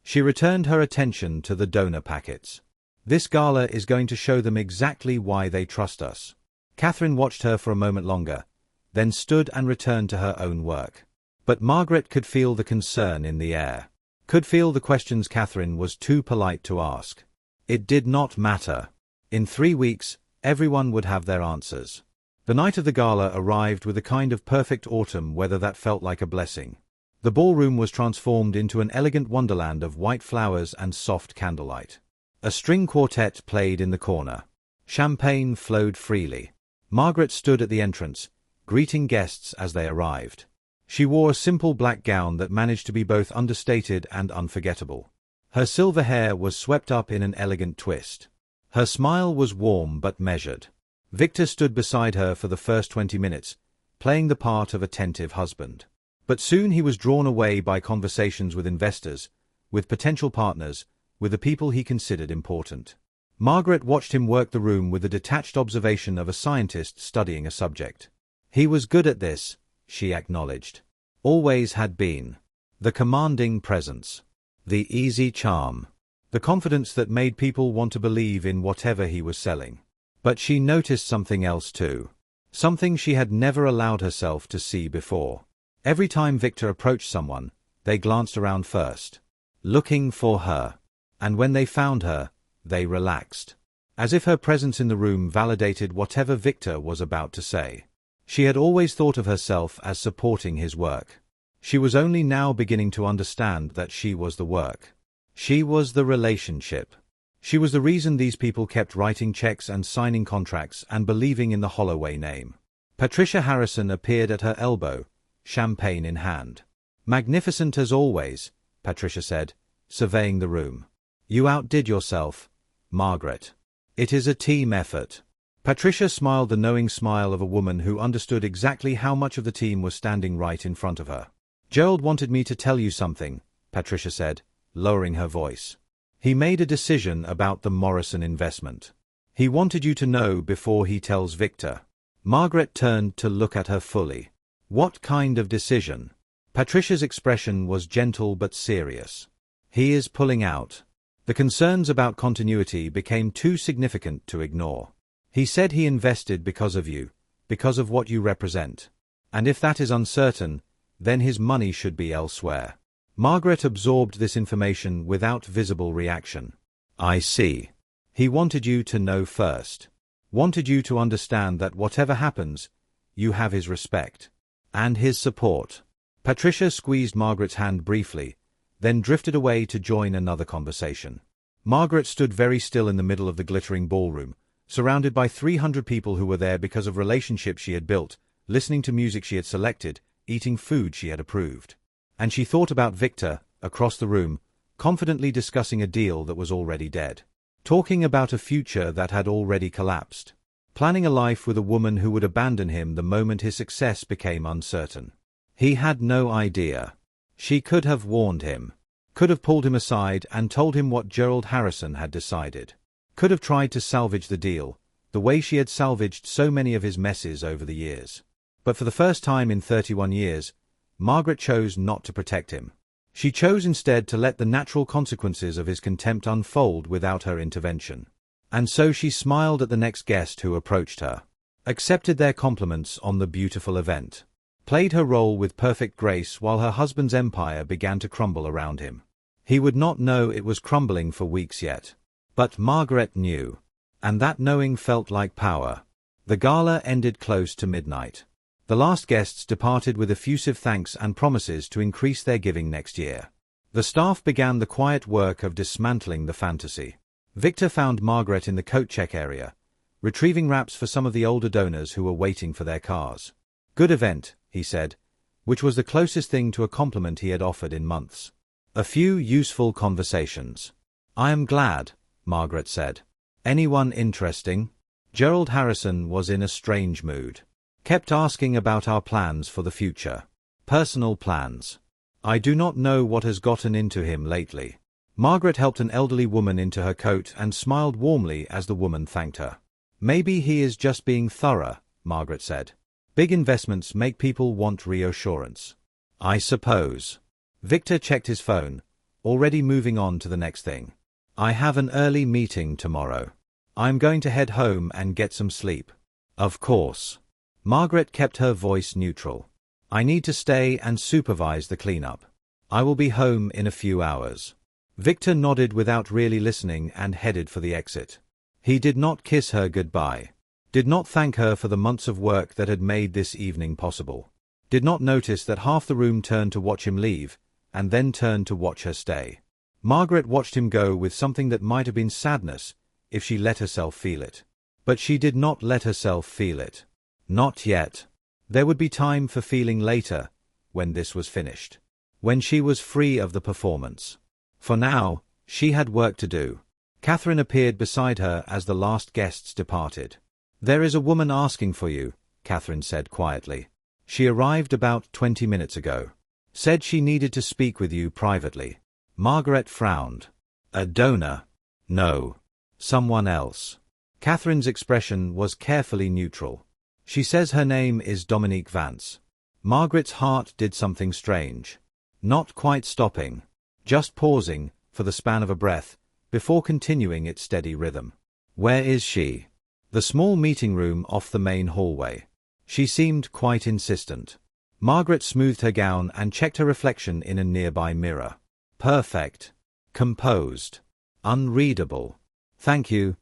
She returned her attention to the donor packets. "This gala is going to show them exactly why they trust us." Catherine watched her for a moment longer, then stood and returned to her own work. But Margaret could feel the concern in the air. Could feel the questions Catherine was too polite to ask. It did not matter. In 3 weeks, everyone would have their answers. The night of the gala arrived with a kind of perfect autumn weather that felt like a blessing. The ballroom was transformed into an elegant wonderland of white flowers and soft candlelight. A string quartet played in the corner. Champagne flowed freely. Margaret stood at the entrance, greeting guests as they arrived. She wore a simple black gown that managed to be both understated and unforgettable. Her silver hair was swept up in an elegant twist. Her smile was warm but measured. Victor stood beside her for the first 20 minutes, playing the part of attentive husband. But soon he was drawn away by conversations with investors, with potential partners, with the people he considered important. Margaret watched him work the room with the detached observation of a scientist studying a subject. He was good at this, she acknowledged. Always had been. The commanding presence. The easy charm. The confidence that made people want to believe in whatever he was selling. But she noticed something else too. Something she had never allowed herself to see before. Every time Victor approached someone, they glanced around first. Looking for her. And when they found her, they relaxed. As if her presence in the room validated whatever Victor was about to say. She had always thought of herself as supporting his work. She was only now beginning to understand that she was the work. She was the relationship. She was the reason these people kept writing checks and signing contracts and believing in the Holloway name. Patricia Harrison appeared at her elbow, champagne in hand. "Magnificent as always," Patricia said, surveying the room. "You outdid yourself, Margaret. It is a team effort." Patricia smiled the knowing smile of a woman who understood exactly how much of the team was standing right in front of her. "Gerald wanted me to tell you something," Patricia said, lowering her voice. "He made a decision about the Morrison investment. He wanted you to know before he tells Victor." Margaret turned to look at her fully. "What kind of decision?" Patricia's expression was gentle but serious. "He is pulling out." The concerns about continuity became too significant to ignore. "He said he invested because of you, because of what you represent. And if that is uncertain, then his money should be elsewhere." Margaret absorbed this information without visible reaction. "I see. He wanted you to know first. Wanted you to understand that whatever happens, you have his respect. And his support." Patricia squeezed Margaret's hand briefly, then drifted away to join another conversation. Margaret stood very still in the middle of the glittering ballroom, surrounded by 300 people who were there because of relationships she had built, listening to music she had selected, eating food she had approved. And she thought about Victor, across the room, confidently discussing a deal that was already dead. Talking about a future that had already collapsed. Planning a life with a woman who would abandon him the moment his success became uncertain. He had no idea. She could have warned him. Could have pulled him aside and told him what Gerald Harrison had decided. Could have tried to salvage the deal, the way she had salvaged so many of his messes over the years. But for the first time in 31 years, Margaret chose not to protect him. She chose instead to let the natural consequences of his contempt unfold without her intervention. And so she smiled at the next guest who approached her. Accepted their compliments on the beautiful event. Played her role with perfect grace while her husband's empire began to crumble around him. He would not know it was crumbling for weeks yet. But Margaret knew. And that knowing felt like power. The gala ended close to midnight. The last guests departed with effusive thanks and promises to increase their giving next year. The staff began the quiet work of dismantling the fantasy. Victor found Margaret in the coat check area, retrieving wraps for some of the older donors who were waiting for their cars. Good event, he said, which was the closest thing to a compliment he had offered in months. A few useful conversations. I am glad, Margaret said. Anyone interesting? Gerald Harrison was in a strange mood. Kept asking about our plans for the future. Personal plans. I do not know what has gotten into him lately. Margaret helped an elderly woman into her coat and smiled warmly as the woman thanked her. Maybe he is just being thorough, Margaret said. Big investments make people want reassurance. I suppose. Victor checked his phone, already moving on to the next thing. I have an early meeting tomorrow. I'm going to head home and get some sleep. Of course. Margaret kept her voice neutral. I need to stay and supervise the cleanup. I will be home in a few hours. Victor nodded without really listening and headed for the exit. He did not kiss her goodbye. Did not thank her for the months of work that had made this evening possible. Did not notice that half the room turned to watch him leave, and then turned to watch her stay. Margaret watched him go with something that might have been sadness, if she let herself feel it. But she did not let herself feel it. Not yet. There would be time for feeling later, when this was finished. When she was free of the performance. For now, she had work to do. Catherine appeared beside her as the last guests departed. There is a woman asking for you, Catherine said quietly. She arrived about 20 minutes ago. Said she needed to speak with you privately. Margaret frowned. A donor? No. Someone else. Catherine's expression was carefully neutral. She says her name is Dominique Vance. Margaret's heart did something strange. Not quite stopping. Just pausing, for the span of a breath, before continuing its steady rhythm. Where is she? The small meeting room off the main hallway. She seemed quite insistent. Margaret smoothed her gown and checked her reflection in a nearby mirror. Perfect. Composed. Unreadable. Thank you,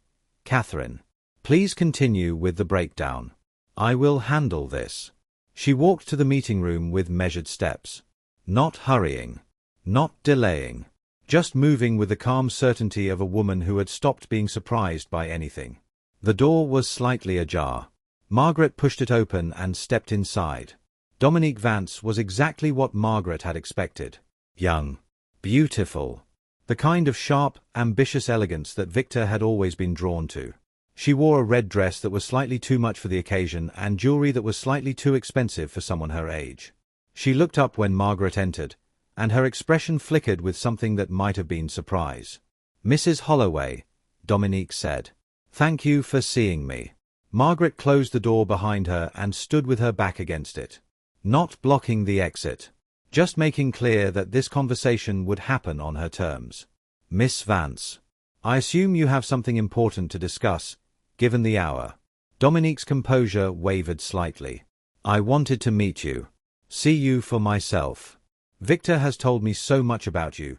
Catherine. Please continue with the breakdown. I will handle this. She walked to the meeting room with measured steps. Not hurrying. Not delaying. Just moving with the calm certainty of a woman who had stopped being surprised by anything. The door was slightly ajar. Margaret pushed it open and stepped inside. Dominique Vance was exactly what Margaret had expected. Young. Beautiful. The kind of sharp, ambitious elegance that Victor had always been drawn to. She wore a red dress that was slightly too much for the occasion and jewelry that was slightly too expensive for someone her age. She looked up when Margaret entered, and her expression flickered with something that might have been surprise. Mrs. Holloway, Dominique said. Thank you for seeing me. Margaret closed the door behind her and stood with her back against it. Not blocking the exit. Just making clear that this conversation would happen on her terms. Miss Vance. I assume you have something important to discuss, given the hour. Dominique's composure wavered slightly. I wanted to meet you. See you for myself. Victor has told me so much about you,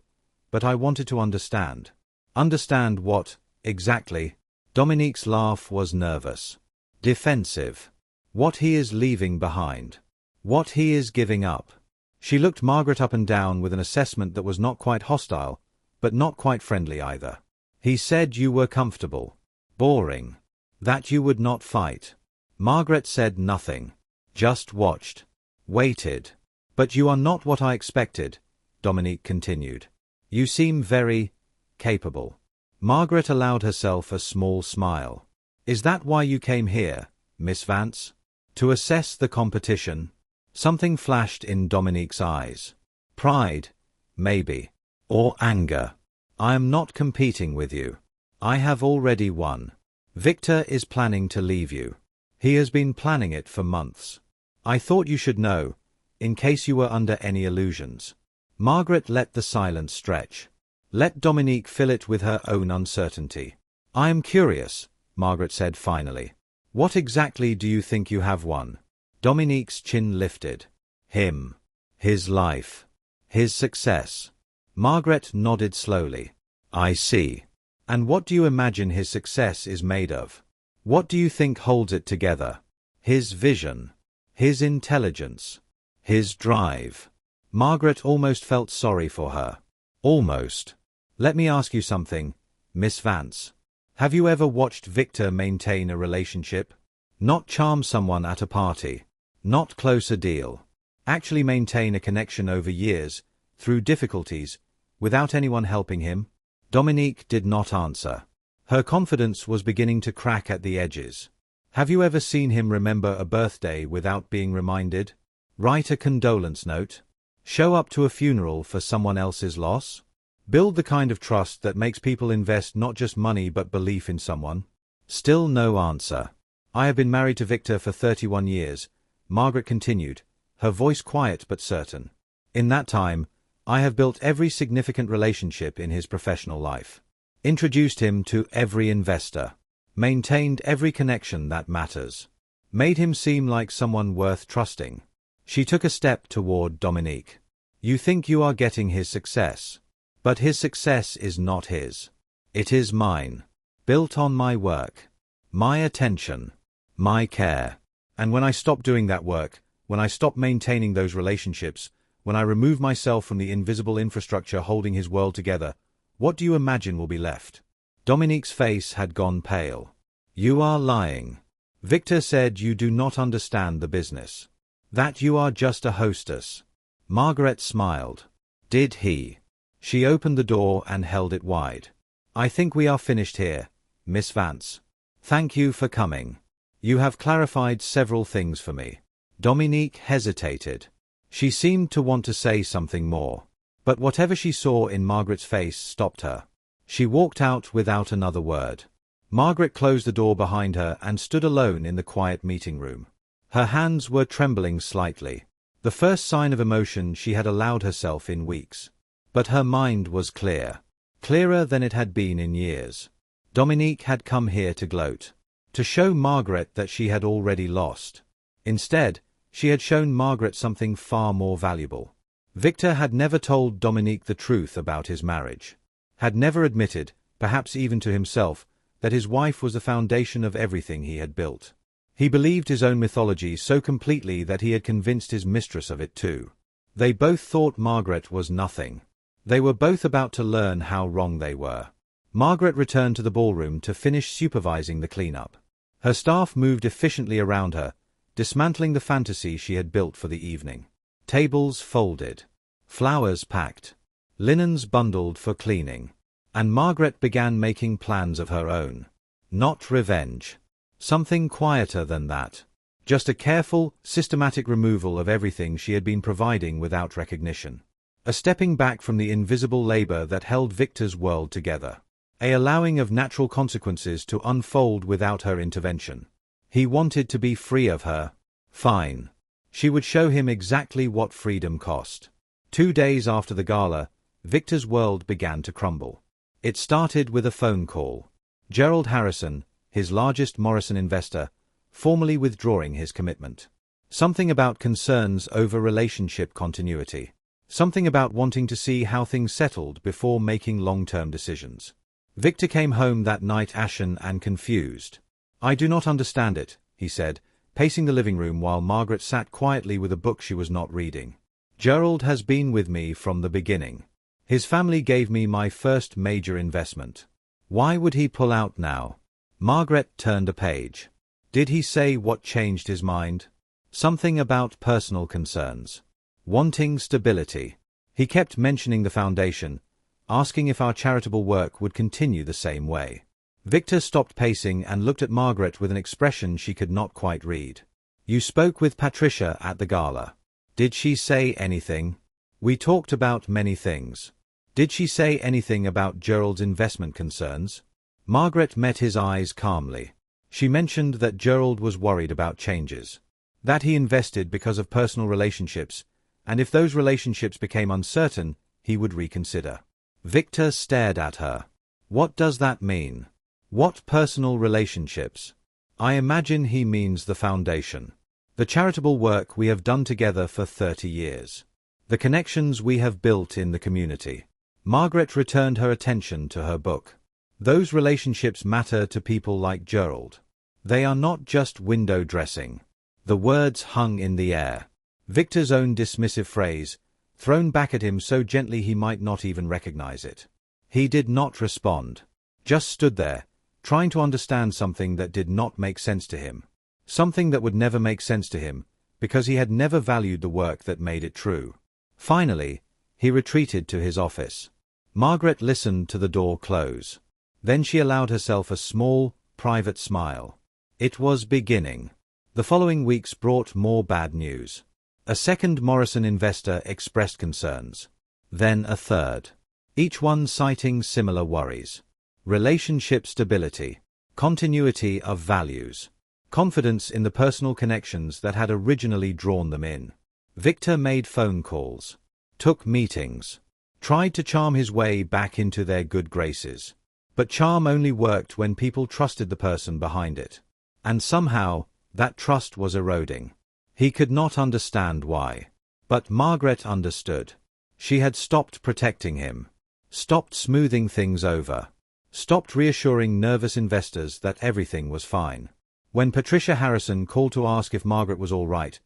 but I wanted to understand. Understand what, exactly? Dominique's laugh was nervous. Defensive. What he is leaving behind. What he is giving up. She looked Margaret up and down with an assessment that was not quite hostile, but not quite friendly either. He said you were comfortable. Boring. That you would not fight. Margaret said nothing. Just watched. Waited. But you are not what I expected, Dominique continued. You seem very capable. Margaret allowed herself a small smile. Is that why you came here, Miss Vance? To assess the competition? Something flashed in Dominique's eyes. Pride, maybe. Or anger. I am not competing with you. I have already won. Victor is planning to leave you. He has been planning it for months. I thought you should know, in case you were under any illusions. Margaret let the silence stretch. Let Dominique fill it with her own uncertainty. I am curious, Margaret said finally. What exactly do you think you have won? Dominique's chin lifted. Him. His life. His success. Margaret nodded slowly. I see. And what do you imagine his success is made of? What do you think holds it together? His vision. His intelligence. His drive. Margaret almost felt sorry for her. Almost. Let me ask you something, Miss Vance. Have you ever watched Victor maintain a relationship? Not charm someone at a party. Not close a deal. Actually maintain a connection over years, through difficulties, without anyone helping him? Dominique did not answer. Her confidence was beginning to crack at the edges. Have you ever seen him remember a birthday without being reminded? Write a condolence note? Show up to a funeral for someone else's loss? Build the kind of trust that makes people invest not just money but belief in someone? Still no answer. I have been married to Victor for 31 years, Margaret continued, her voice quiet but certain. In that time, I have built every significant relationship in his professional life. Introduced him to every investor. Maintained every connection that matters. Made him seem like someone worth trusting. She took a step toward Dominique. You think you are getting his success. But his success is not his. It is mine. Built on my work. My attention. My care. And when I stop doing that work, when I stop maintaining those relationships, when I remove myself from the invisible infrastructure holding his world together, what do you imagine will be left? Dominique's face had gone pale. You are lying. Victor said you do not understand the business. That you are just a hostess. Margaret smiled. Did he? She opened the door and held it wide. I think we are finished here, Miss Vance. Thank you for coming. You have clarified several things for me. Dominique hesitated. She seemed to want to say something more. But whatever she saw in Margaret's face stopped her. She walked out without another word. Margaret closed the door behind her and stood alone in the quiet meeting room. Her hands were trembling slightly. The first sign of emotion she had allowed herself in weeks. But her mind was clear. Clearer than it had been in years. Dominique had come here to gloat. To show Margaret that she had already lost. Instead, she had shown Margaret something far more valuable. Victor had never told Dominique the truth about his marriage. Had never admitted, perhaps even to himself, that his wife was the foundation of everything he had built. He believed his own mythology so completely that he had convinced his mistress of it too. They both thought Margaret was nothing. They were both about to learn how wrong they were. Margaret returned to the ballroom to finish supervising the cleanup. Her staff moved efficiently around her, dismantling the fantasy she had built for the evening. Tables folded. Flowers packed. Linens bundled for cleaning. And Margaret began making plans of her own. Not revenge. Something quieter than that. Just a careful, systematic removal of everything she had been providing without recognition. A stepping back from the invisible labor that held Victor's world together. A allowing of natural consequences to unfold without her intervention. He wanted to be free of her. Fine. She would show him exactly what freedom cost. 2 days after the gala, Victor's world began to crumble. It started with a phone call. Gerald Harrison, his largest Morrison investor, formally withdrawing his commitment. Something about concerns over relationship continuity. Something about wanting to see how things settled before making long-term decisions. Victor came home that night ashen and confused. I do not understand it, he said, pacing the living room while Margaret sat quietly with a book she was not reading. Gerald has been with me from the beginning. His family gave me my first major investment. Why would he pull out now? Margaret turned a page. Did he say what changed his mind? Something about personal concerns. Wanting stability. He kept mentioning the foundation, asking if our charitable work would continue the same way. Victor stopped pacing and looked at Margaret with an expression she could not quite read. You spoke with Patricia at the gala. Did she say anything? We talked about many things. Did she say anything about Gerald's investment concerns? Margaret met his eyes calmly. She mentioned that Gerald was worried about changes. That he invested because of personal relationships, and if those relationships became uncertain, he would reconsider. Victor stared at her. What does that mean? What personal relationships? I imagine he means the foundation. The charitable work we have done together for 30 years. The connections we have built in the community. Margaret returned her attention to her book. Those relationships matter to people like Gerald. They are not just window dressing. The words hung in the air. Victor's own dismissive phrase, thrown back at him so gently he might not even recognize it. He did not respond. Just stood there, trying to understand something that did not make sense to him. Something that would never make sense to him, because he had never valued the work that made it true. Finally, he retreated to his office. Margaret listened to the door close. Then she allowed herself a small, private smile. It was beginning. The following weeks brought more bad news. A second Morrison investor expressed concerns. Then a third. Each one citing similar worries. Relationship stability. Continuity of values. Confidence in the personal connections that had originally drawn them in. Victor made phone calls. Took meetings. Tried to charm his way back into their good graces. But charm only worked when people trusted the person behind it. And somehow, that trust was eroding. He could not understand why. But Margaret understood. She had stopped protecting him. Stopped smoothing things over. Stopped reassuring nervous investors that everything was fine. When Patricia Harrison called to ask if Margaret was all right,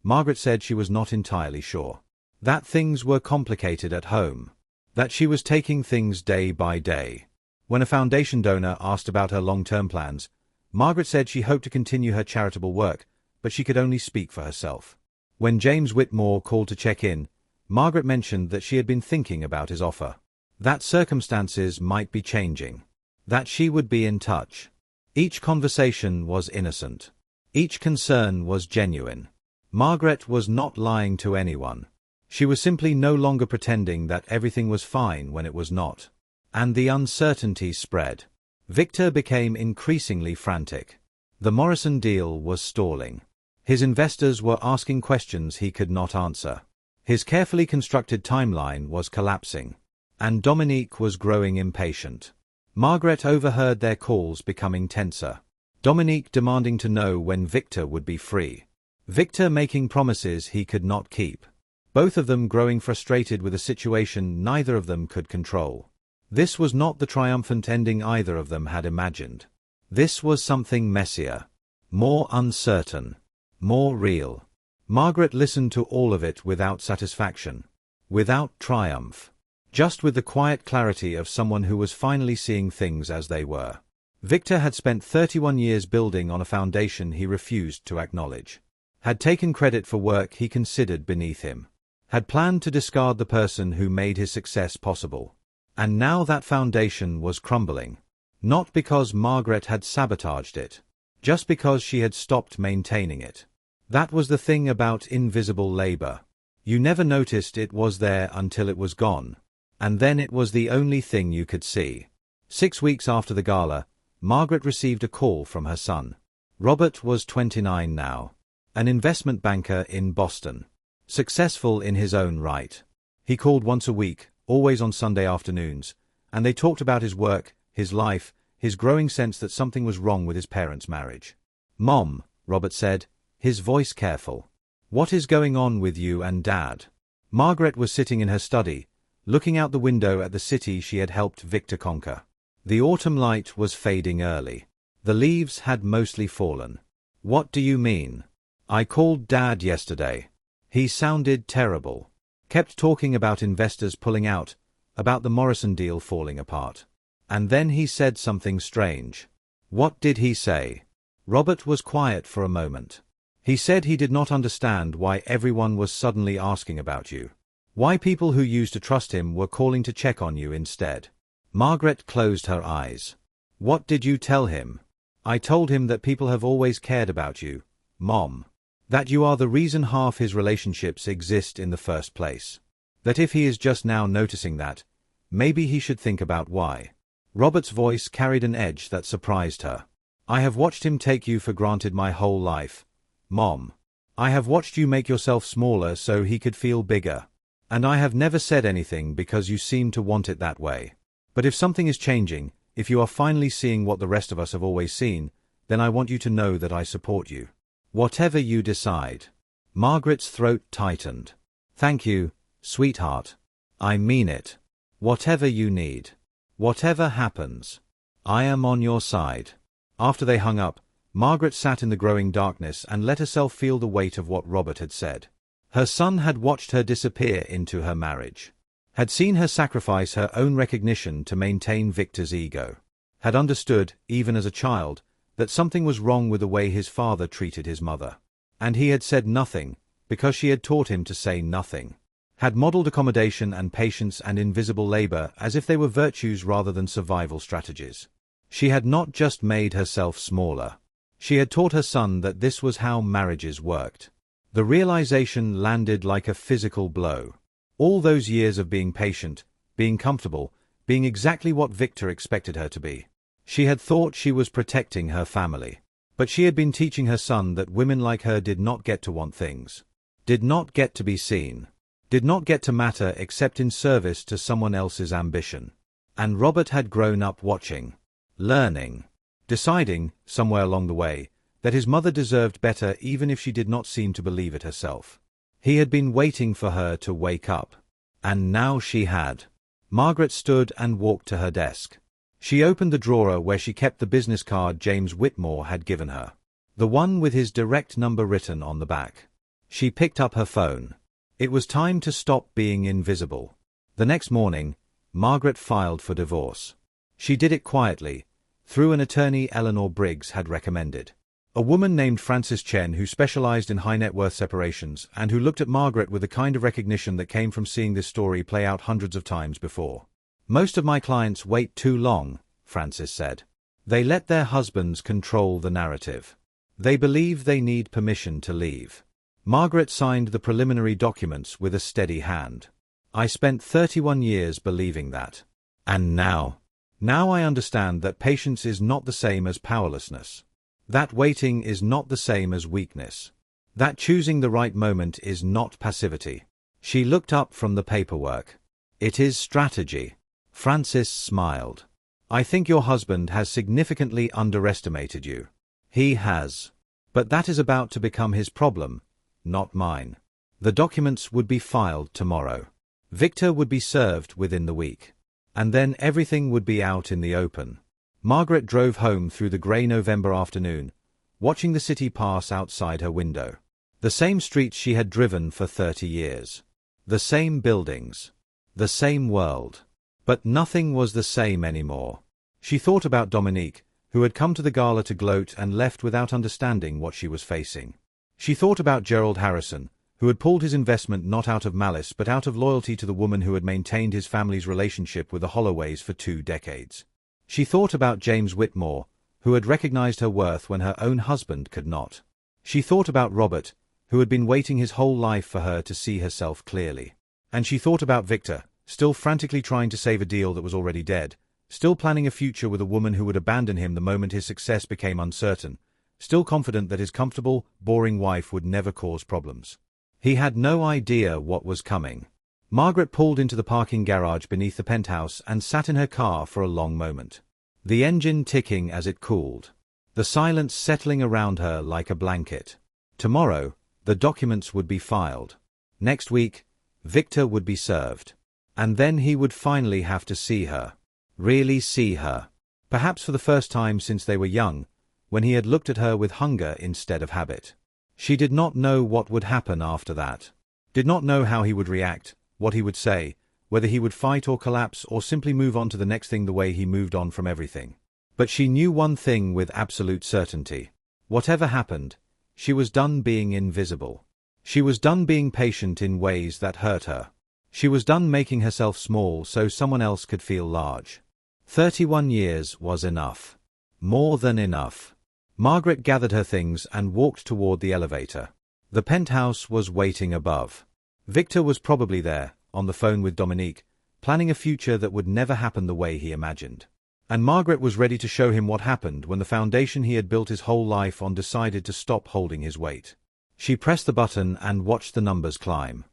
Margaret said she was not entirely sure. That things were complicated at home. That she was taking things day by day. When a foundation donor asked about her long-term plans, Margaret said she hoped to continue her charitable work, but she could only speak for herself. When James Whitmore called to check in, Margaret mentioned that she had been thinking about his offer. That circumstances might be changing. That she would be in touch. Each conversation was innocent. Each concern was genuine. Margaret was not lying to anyone. She was simply no longer pretending that everything was fine when it was not. And the uncertainty spread. Victor became increasingly frantic. The Morrison deal was stalling. His investors were asking questions he could not answer. His carefully constructed timeline was collapsing. And Dominique was growing impatient. Margaret overheard their calls becoming tenser. Dominique demanding to know when Victor would be free. Victor making promises he could not keep. Both of them growing frustrated with a situation neither of them could control. This was not the triumphant ending either of them had imagined. This was something messier. More uncertain. More real. Margaret listened to all of it without satisfaction. Without triumph. Just with the quiet clarity of someone who was finally seeing things as they were. Victor had spent 31 years building on a foundation he refused to acknowledge. Had taken credit for work he considered beneath him. Had planned to discard the person who made his success possible. And now that foundation was crumbling. Not because Margaret had sabotaged it. Just because she had stopped maintaining it. That was the thing about invisible labor. You never noticed it was there until it was gone. And then it was the only thing you could see. 6 weeks after the gala, Margaret received a call from her son. Robert was 29 now. An investment banker in Boston. Successful in his own right. He called once a week, always on Sunday afternoons, and they talked about his work, his life, his growing sense that something was wrong with his parents' marriage. "Mom," Robert said, his voice careful. "What is going on with you and Dad?" Margaret was sitting in her study, looking out the window at the city she had helped Victor conquer. The autumn light was fading early. The leaves had mostly fallen. "What do you mean?" "I called Dad yesterday. He sounded terrible. Kept talking about investors pulling out, about the Morrison deal falling apart. And then he said something strange." "What did he say?" Robert was quiet for a moment. "He said he did not understand why everyone was suddenly asking about you. Why people who used to trust him were calling to check on you instead." Margaret closed her eyes. "What did you tell him?" "I told him that people have always cared about you, Mom. That you are the reason half his relationships exist in the first place. That if he is just now noticing that, maybe he should think about why." Robert's voice carried an edge that surprised her. "I have watched him take you for granted my whole life, Mom. I have watched you make yourself smaller so he could feel bigger. And I have never said anything because you seem to want it that way. But if something is changing, if you are finally seeing what the rest of us have always seen, then I want you to know that I support you. Whatever you decide." Margaret's throat tightened. "Thank you, sweetheart. I mean it. Whatever you need. Whatever happens. I am on your side." After they hung up, Margaret sat in the growing darkness and let herself feel the weight of what Robert had said. Her son had watched her disappear into her marriage. Had seen her sacrifice her own recognition to maintain Victor's ego. had understood, even as a child, that something was wrong with the way his father treated his mother. And he had said nothing, because she had taught him to say nothing. Had modeled accommodation and patience and invisible labor as if they were virtues rather than survival strategies. She had not just made herself smaller. She had taught her son that this was how marriages worked. The realization landed like a physical blow. All those years of being patient, being comfortable, being exactly what Victor expected her to be. She had thought she was protecting her family. But she had been teaching her son that women like her did not get to want things. Did not get to be seen. Did not get to matter except in service to someone else's ambition. And Robert had grown up watching. Learning. Deciding, somewhere along the way, that his mother deserved better even if she did not seem to believe it herself. He had been waiting for her to wake up. And now she had. Margaret stood and walked to her desk. She opened the drawer where she kept the business card James Whitmore had given her. The one with his direct number written on the back. She picked up her phone. It was time to stop being invisible. The next morning, Margaret filed for divorce. She did it quietly, through an attorney Eleanor Briggs had recommended. A woman named Frances Chen who specialized in high-net-worth separations and who looked at Margaret with the kind of recognition that came from seeing this story play out hundreds of times before. Most of my clients wait too long, Frances said. They let their husbands control the narrative. They believe they need permission to leave. Margaret signed the preliminary documents with a steady hand. I spent 31 years believing that. And now I understand that patience is not the same as powerlessness. That waiting is not the same as weakness. That choosing the right moment is not passivity. She looked up from the paperwork. It is strategy. Frances smiled. I think your husband has significantly underestimated you. He has. But that is about to become his problem, not mine. The documents would be filed tomorrow. Victor would be served within the week. And then everything would be out in the open. Margaret drove home through the grey November afternoon, watching the city pass outside her window. The same streets she had driven for 30 years. The same buildings. The same world. But nothing was the same anymore. She thought about Dominique, who had come to the gala to gloat and left without understanding what she was facing. She thought about Gerald Harrison, who had pulled his investment not out of malice but out of loyalty to the woman who had maintained his family's relationship with the Holloways for 2 decades. She thought about James Whitmore, who had recognized her worth when her own husband could not. She thought about Robert, who had been waiting his whole life for her to see herself clearly. And she thought about Victor, still frantically trying to save a deal that was already dead, still planning a future with a woman who would abandon him the moment his success became uncertain, still confident that his comfortable, boring wife would never cause problems. He had no idea what was coming. Margaret pulled into the parking garage beneath the penthouse and sat in her car for a long moment. The engine ticking as it cooled. The silence settling around her like a blanket. Tomorrow, the documents would be filed. Next week, Victor would be served. And then he would finally have to see her. Really see her. Perhaps for the first time since they were young, when he had looked at her with hunger instead of habit. She did not know what would happen after that. Did not know how he would react, what he would say, whether he would fight or collapse or simply move on to the next thing the way he moved on from everything. But she knew one thing with absolute certainty. Whatever happened, she was done being invisible. She was done being patient in ways that hurt her. She was done making herself small so someone else could feel large. 31 years was enough. More than enough. Margaret gathered her things and walked toward the elevator. The penthouse was waiting above. Victor was probably there, on the phone with Dominique, planning a future that would never happen the way he imagined. And Margaret was ready to show him what happened when the foundation he had built his whole life on decided to stop holding his weight. She pressed the button and watched the numbers climb.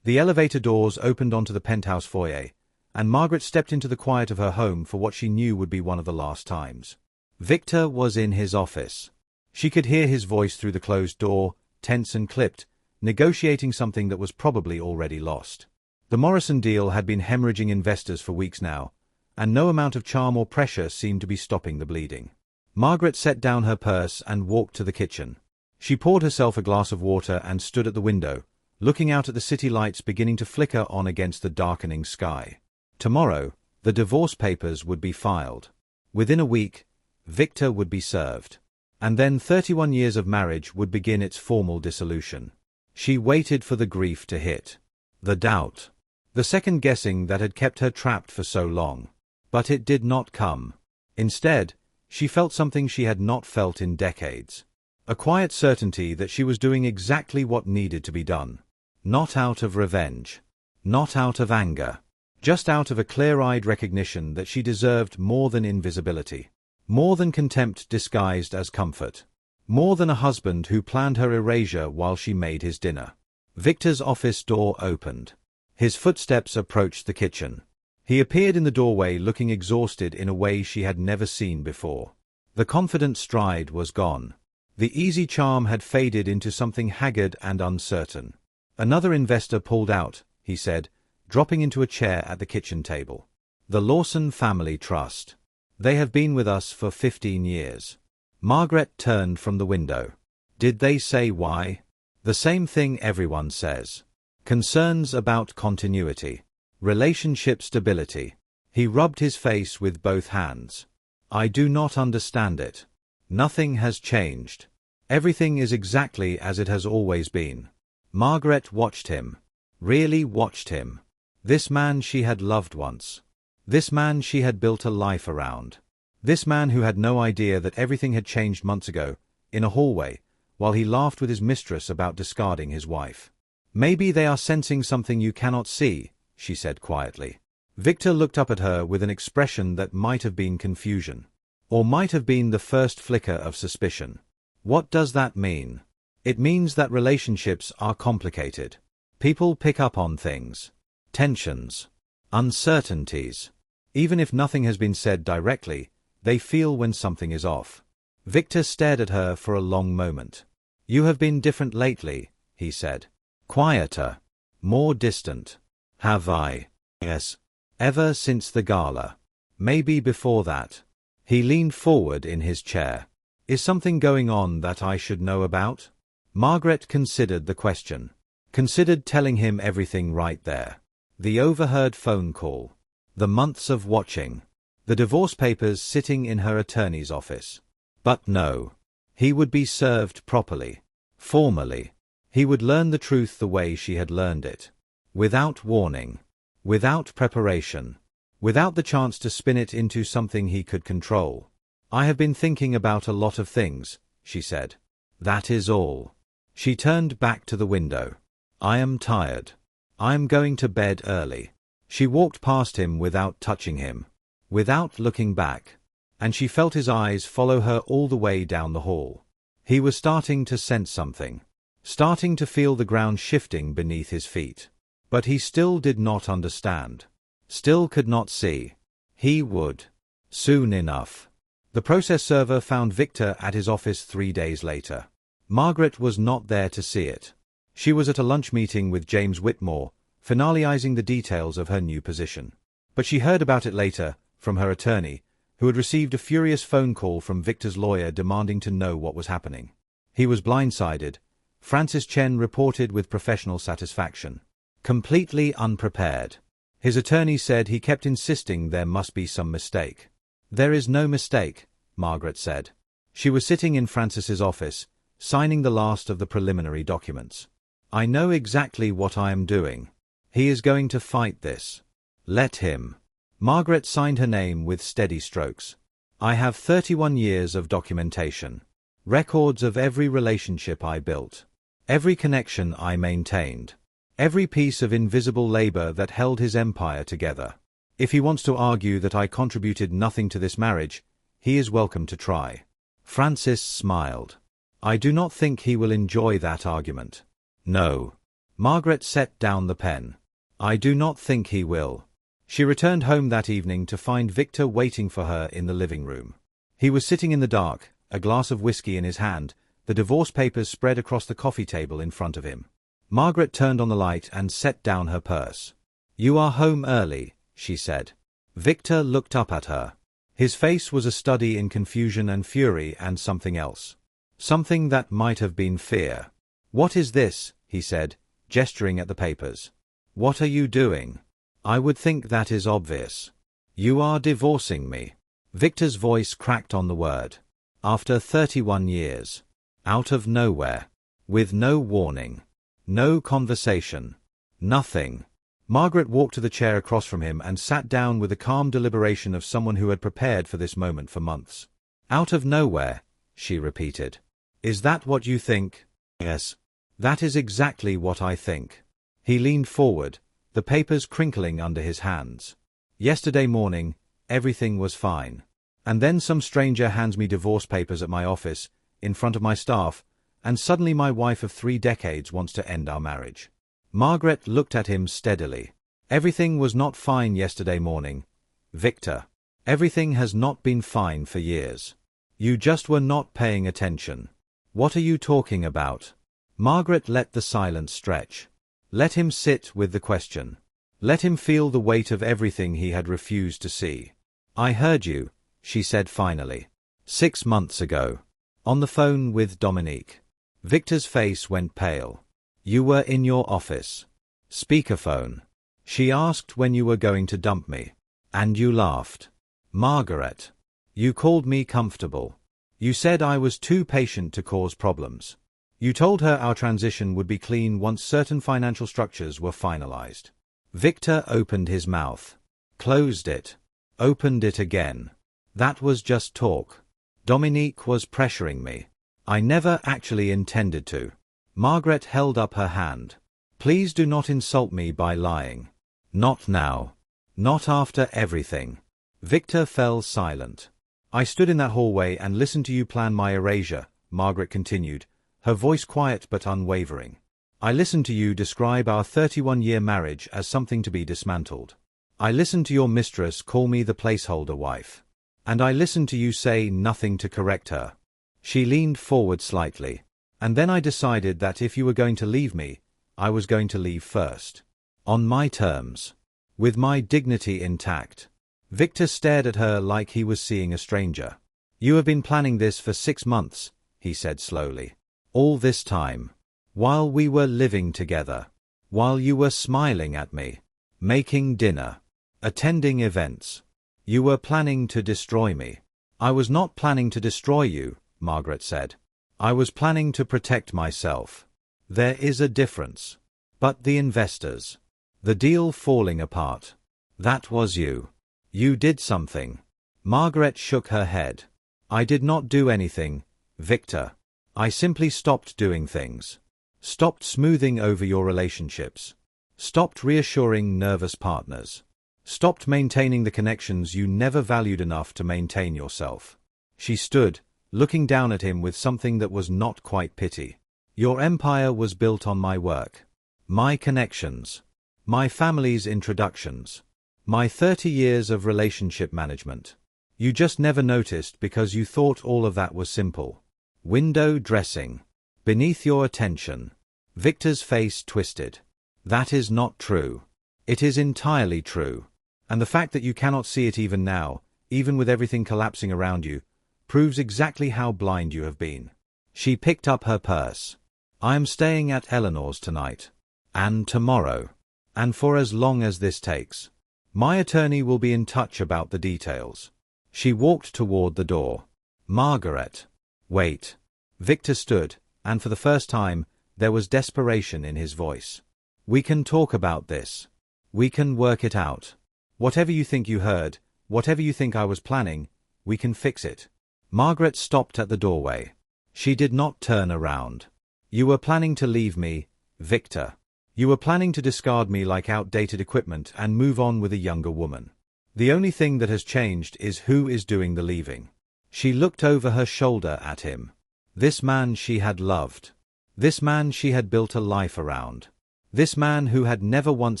The elevator doors opened onto the penthouse foyer, and Margaret stepped into the quiet of her home for what she knew would be one of the last times. Victor was in his office. She could hear his voice through the closed door, tense and clipped, negotiating something that was probably already lost. The Morrison deal had been hemorrhaging investors for weeks now, and no amount of charm or pressure seemed to be stopping the bleeding. Margaret set down her purse and walked to the kitchen. She poured herself a glass of water and stood at the window, looking out at the city lights beginning to flicker on against the darkening sky. Tomorrow, the divorce papers would be filed. Within a week, Victor would be served. And then 31 years of marriage would begin its formal dissolution. She waited for the grief to hit. The doubt. The second guessing that had kept her trapped for so long. But it did not come. Instead, she felt something she had not felt in decades. A quiet certainty that she was doing exactly what needed to be done. Not out of revenge. Not out of anger. Just out of a clear-eyed recognition that she deserved more than invisibility. More than contempt disguised as comfort. More than a husband who planned her erasure while she made his dinner. Victor's office door opened. His footsteps approached the kitchen. He appeared in the doorway looking exhausted in a way she had never seen before. The confident stride was gone. The easy charm had faded into something haggard and uncertain. "Another investor pulled out," he said, dropping into a chair at the kitchen table. "The Lawson Family Trust. They have been with us for 15 years. Margaret turned from the window. Did they say why? The same thing everyone says. Concerns about continuity. Relationship stability. He rubbed his face with both hands. I do not understand it. Nothing has changed. Everything is exactly as it has always been. Margaret watched him. Really watched him. This man she had loved once. This man she had built a life around. This man who had no idea that everything had changed months ago, in a hallway, while he laughed with his mistress about discarding his wife. Maybe they are sensing something you cannot see, she said quietly. Victor looked up at her with an expression that might have been confusion. Or might have been the first flicker of suspicion. What does that mean? It means that relationships are complicated. People pick up on things. Tensions. Uncertainties. Even if nothing has been said directly, they feel when something is off. Victor stared at her for a long moment. You have been different lately, he said. Quieter. More distant. Have I? Yes. Ever since the gala. Maybe before that. He leaned forward in his chair. Is something going on that I should know about? Margaret considered the question. Considered telling him everything right there. The overheard phone call. The months of watching. The divorce papers sitting in her attorney's office. But no. He would be served properly. Formally. He would learn the truth the way she had learned it. Without warning. Without preparation. Without the chance to spin it into something he could control. I have been thinking about a lot of things, she said. That is all. She turned back to the window. I am tired. I am going to bed early. She walked past him without touching him. Without looking back. And she felt his eyes follow her all the way down the hall. He was starting to sense something. Starting to feel the ground shifting beneath his feet. But he still did not understand. Still could not see. He would. Soon enough. The process server found Victor at his office 3 days later. Margaret was not there to see it. She was at a lunch meeting with James Whitmore, finalizing the details of her new position. But she heard about it later, from her attorney, who had received a furious phone call from Victor's lawyer demanding to know what was happening. He was blindsided, Francis Chen reported with professional satisfaction. Completely unprepared. His attorney said he kept insisting there must be some mistake. There is no mistake, Margaret said. She was sitting in Francis's office, signing the last of the preliminary documents. I know exactly what I am doing. He is going to fight this. Let him. Margaret signed her name with steady strokes. I have 31 years of documentation. Records of every relationship I built. Every connection I maintained. Every piece of invisible labor that held his empire together. If he wants to argue that I contributed nothing to this marriage, he is welcome to try. Francis smiled. I do not think he will enjoy that argument. No. Margaret set down the pen. I do not think he will. She returned home that evening to find Victor waiting for her in the living room. He was sitting in the dark, a glass of whiskey in his hand, the divorce papers spread across the coffee table in front of him. Margaret turned on the light and set down her purse. You are home early, she said. Victor looked up at her. His face was a study in confusion and fury and something else. Something that might have been fear. What is this? He said, gesturing at the papers. What are you doing? I would think that is obvious. You are divorcing me. Victor's voice cracked on the word. After 31 years. Out of nowhere. With no warning. No conversation. Nothing. Margaret walked to the chair across from him and sat down with the calm deliberation of someone who had prepared for this moment for months. Out of nowhere, she repeated. Is that what you think? Yes. That is exactly what I think. He leaned forward, the papers crinkling under his hands. Yesterday morning, everything was fine. And then some stranger hands me divorce papers at my office, in front of my staff, and suddenly my wife of 3 decades wants to end our marriage. Margaret looked at him steadily. Everything was not fine yesterday morning, Victor. Everything has not been fine for years. You just were not paying attention. What are you talking about? Margaret let the silence stretch. Let him sit with the question. Let him feel the weight of everything he had refused to see. I heard you, she said finally. 6 months ago. On the phone with Dominique. Victor's face went pale. You were in your office. Speakerphone. She asked when you were going to dump me. And you laughed. Margaret. You called me comfortable. You said I was too patient to cause problems. You told her our transition would be clean once certain financial structures were finalized. Victor opened his mouth. Closed it. Opened it again. That was just talk. Dominique was pressuring me. I never actually intended to. Margaret held up her hand. Please do not insult me by lying. Not now. Not after everything. Victor fell silent. I stood in that hallway and listened to you plan my erasure, Margaret continued, her voice quiet but unwavering. I listened to you describe our 31-year marriage as something to be dismantled. I listened to your mistress call me the placeholder wife. And I listened to you say nothing to correct her. She leaned forward slightly. And then I decided that if you were going to leave me, I was going to leave first. On my terms. With my dignity intact. Victor stared at her like he was seeing a stranger. You have been planning this for 6 months, he said slowly. All this time. While we were living together. While you were smiling at me. Making dinner. Attending events. You were planning to destroy me. I was not planning to destroy you, Margaret said. I was planning to protect myself. There is a difference. But the investors. The deal falling apart. That was you. You did something. Margaret shook her head. I did not do anything, Victor. I simply stopped doing things. Stopped smoothing over your relationships. Stopped reassuring nervous partners. Stopped maintaining the connections you never valued enough to maintain yourself. She stood, looking down at him with something that was not quite pity. Your empire was built on my work. My connections. My family's introductions. My 30 years of relationship management. You just never noticed because you thought all of that was simple. Window dressing. Beneath your attention. Victor's face twisted. That is not true. It is entirely true. And the fact that you cannot see it even now, even with everything collapsing around you, proves exactly how blind you have been. She picked up her purse. I am staying at Eleanor's tonight. And tomorrow. And for as long as this takes. My attorney will be in touch about the details. She walked toward the door. Margaret. Wait. Victor stood, and for the first time, there was desperation in his voice. We can talk about this. We can work it out. Whatever you think you heard, whatever you think I was planning, we can fix it. Margaret stopped at the doorway. She did not turn around. You were planning to leave me, Victor. You were planning to discard me like outdated equipment and move on with a younger woman. The only thing that has changed is who is doing the leaving. She looked over her shoulder at him. This man she had loved. This man she had built a life around. This man who had never once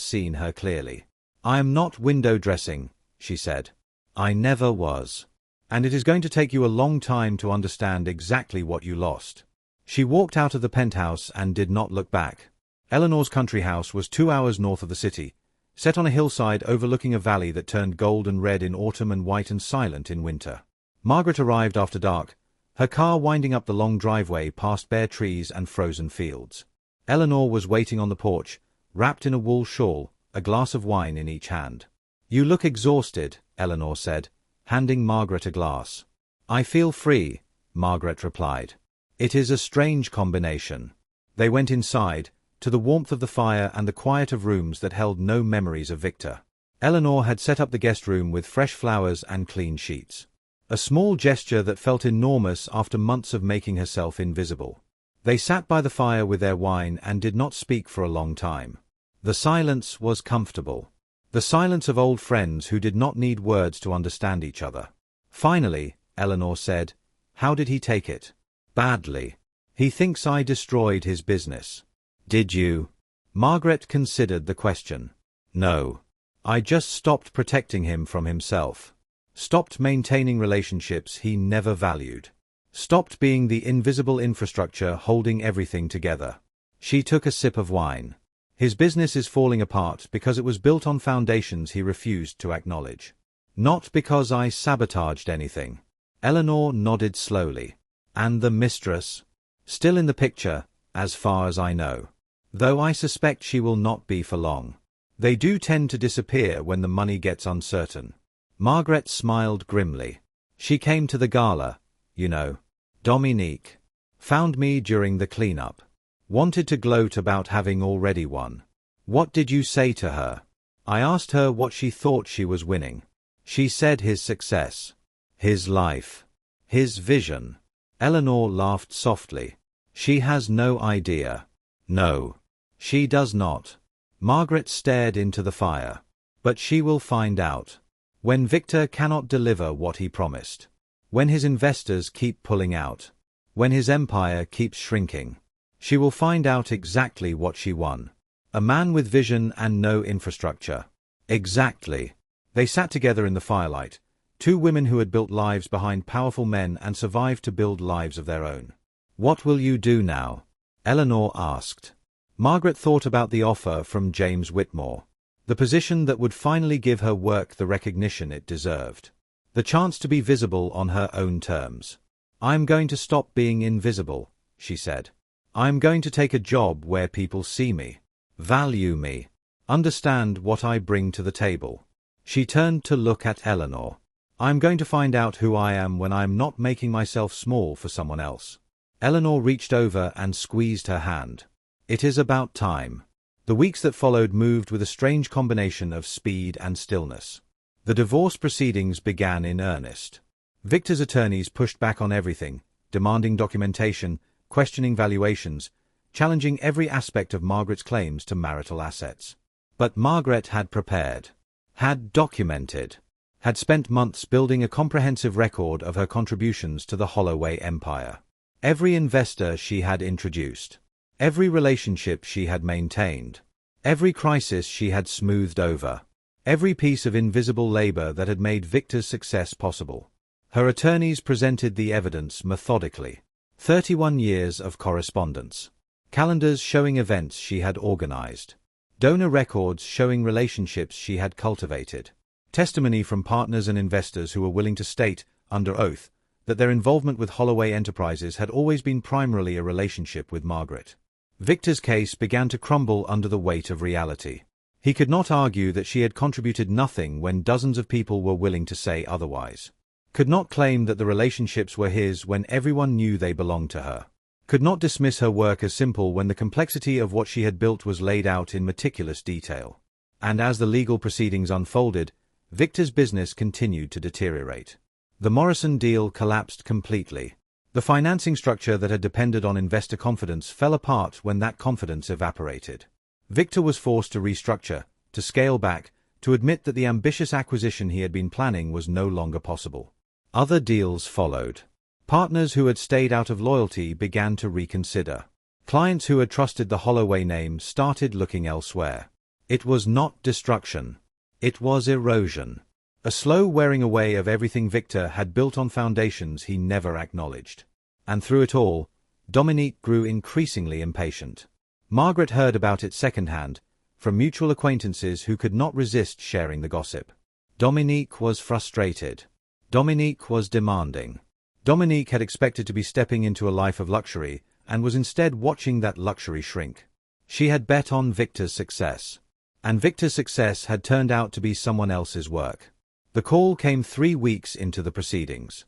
seen her clearly. I am not window dressing, she said. I never was. And it is going to take you a long time to understand exactly what you lost. She walked out of the penthouse and did not look back. Eleanor's country house was 2 hours north of the city, set on a hillside overlooking a valley that turned gold and red in autumn and white and silent in winter. Margaret arrived after dark, her car winding up the long driveway past bare trees and frozen fields. Eleanor was waiting on the porch, wrapped in a wool shawl, a glass of wine in each hand. You look exhausted, Eleanor said, handing Margaret a glass. "I feel free," Margaret replied. "It is a strange combination." They went inside, to the warmth of the fire and the quiet of rooms that held no memories of Victor. Eleanor had set up the guest room with fresh flowers and clean sheets. A small gesture that felt enormous after months of making herself invisible. They sat by the fire with their wine and did not speak for a long time. The silence was comfortable. The silence of old friends who did not need words to understand each other. Finally, Eleanor said, "How did he take it?" "Badly. He thinks I destroyed his business." "Did you?" Margaret considered the question. "No. I just stopped protecting him from himself. Stopped maintaining relationships he never valued. Stopped being the invisible infrastructure holding everything together." She took a sip of wine. "His business is falling apart because it was built on foundations he refused to acknowledge. Not because I sabotaged anything." Eleanor nodded slowly. "And the mistress?" "Still in the picture, as far as I know. Though I suspect she will not be for long. They do tend to disappear when the money gets uncertain." Margaret smiled grimly. "She came to the gala, you know. Dominique. Found me during the cleanup. Wanted to gloat about having already won." "What did you say to her?" "I asked her what she thought she was winning. She said his success. His life. His vision." Eleanor laughed softly. "She has no idea." "No. She does not." Margaret stared into the fire. "But she will find out. When Victor cannot deliver what he promised. When his investors keep pulling out. When his empire keeps shrinking. She will find out exactly what she won. A man with vision and no infrastructure." "Exactly." They sat together in the firelight, two women who had built lives behind powerful men and survived to build lives of their own. "What will you do now?" Eleanor asked. Margaret thought about the offer from James Whitmore. The position that would finally give her work the recognition it deserved. The chance to be visible on her own terms. "I'm going to stop being invisible," she said. "I'm going to take a job where people see me, value me, understand what I bring to the table." She turned to look at Eleanor. "I'm going to find out who I am when I'm not making myself small for someone else." Eleanor reached over and squeezed her hand. "It is about time." The weeks that followed moved with a strange combination of speed and stillness. The divorce proceedings began in earnest. Victor's attorneys pushed back on everything, demanding documentation, questioning valuations, challenging every aspect of Margaret's claims to marital assets. But Margaret had prepared, had documented, had spent months building a comprehensive record of her contributions to the Holloway empire. Every investor she had introduced, every relationship she had maintained, every crisis she had smoothed over, every piece of invisible labor that had made Victor's success possible. Her attorneys presented the evidence methodically. 31 years of correspondence. Calendars showing events she had organized. Donor records showing relationships she had cultivated. Testimony from partners and investors who were willing to state, under oath, that their involvement with Holloway Enterprises had always been primarily a relationship with Margaret. Victor's case began to crumble under the weight of reality. He could not argue that she had contributed nothing when dozens of people were willing to say otherwise. Could not claim that the relationships were his when everyone knew they belonged to her. Could not dismiss her work as simple when the complexity of what she had built was laid out in meticulous detail. And as the legal proceedings unfolded, Victor's business continued to deteriorate. The Morrison deal collapsed completely. The financing structure that had depended on investor confidence fell apart when that confidence evaporated. Victor was forced to restructure, to scale back, to admit that the ambitious acquisition he had been planning was no longer possible. Other deals followed. Partners who had stayed out of loyalty began to reconsider. Clients who had trusted the Holloway name started looking elsewhere. It was not destruction. It was erosion. A slow wearing away of everything Victor had built on foundations he never acknowledged. And through it all, Dominique grew increasingly impatient. Margaret heard about it secondhand, from mutual acquaintances who could not resist sharing the gossip. Dominique was frustrated. Dominique was demanding. Dominique had expected to be stepping into a life of luxury, and was instead watching that luxury shrink. She had bet on Victor's success. And Victor's success had turned out to be someone else's work. The call came 3 weeks into the proceedings.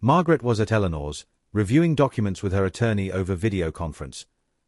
Margaret was at Eleanor's, reviewing documents with her attorney over video conference,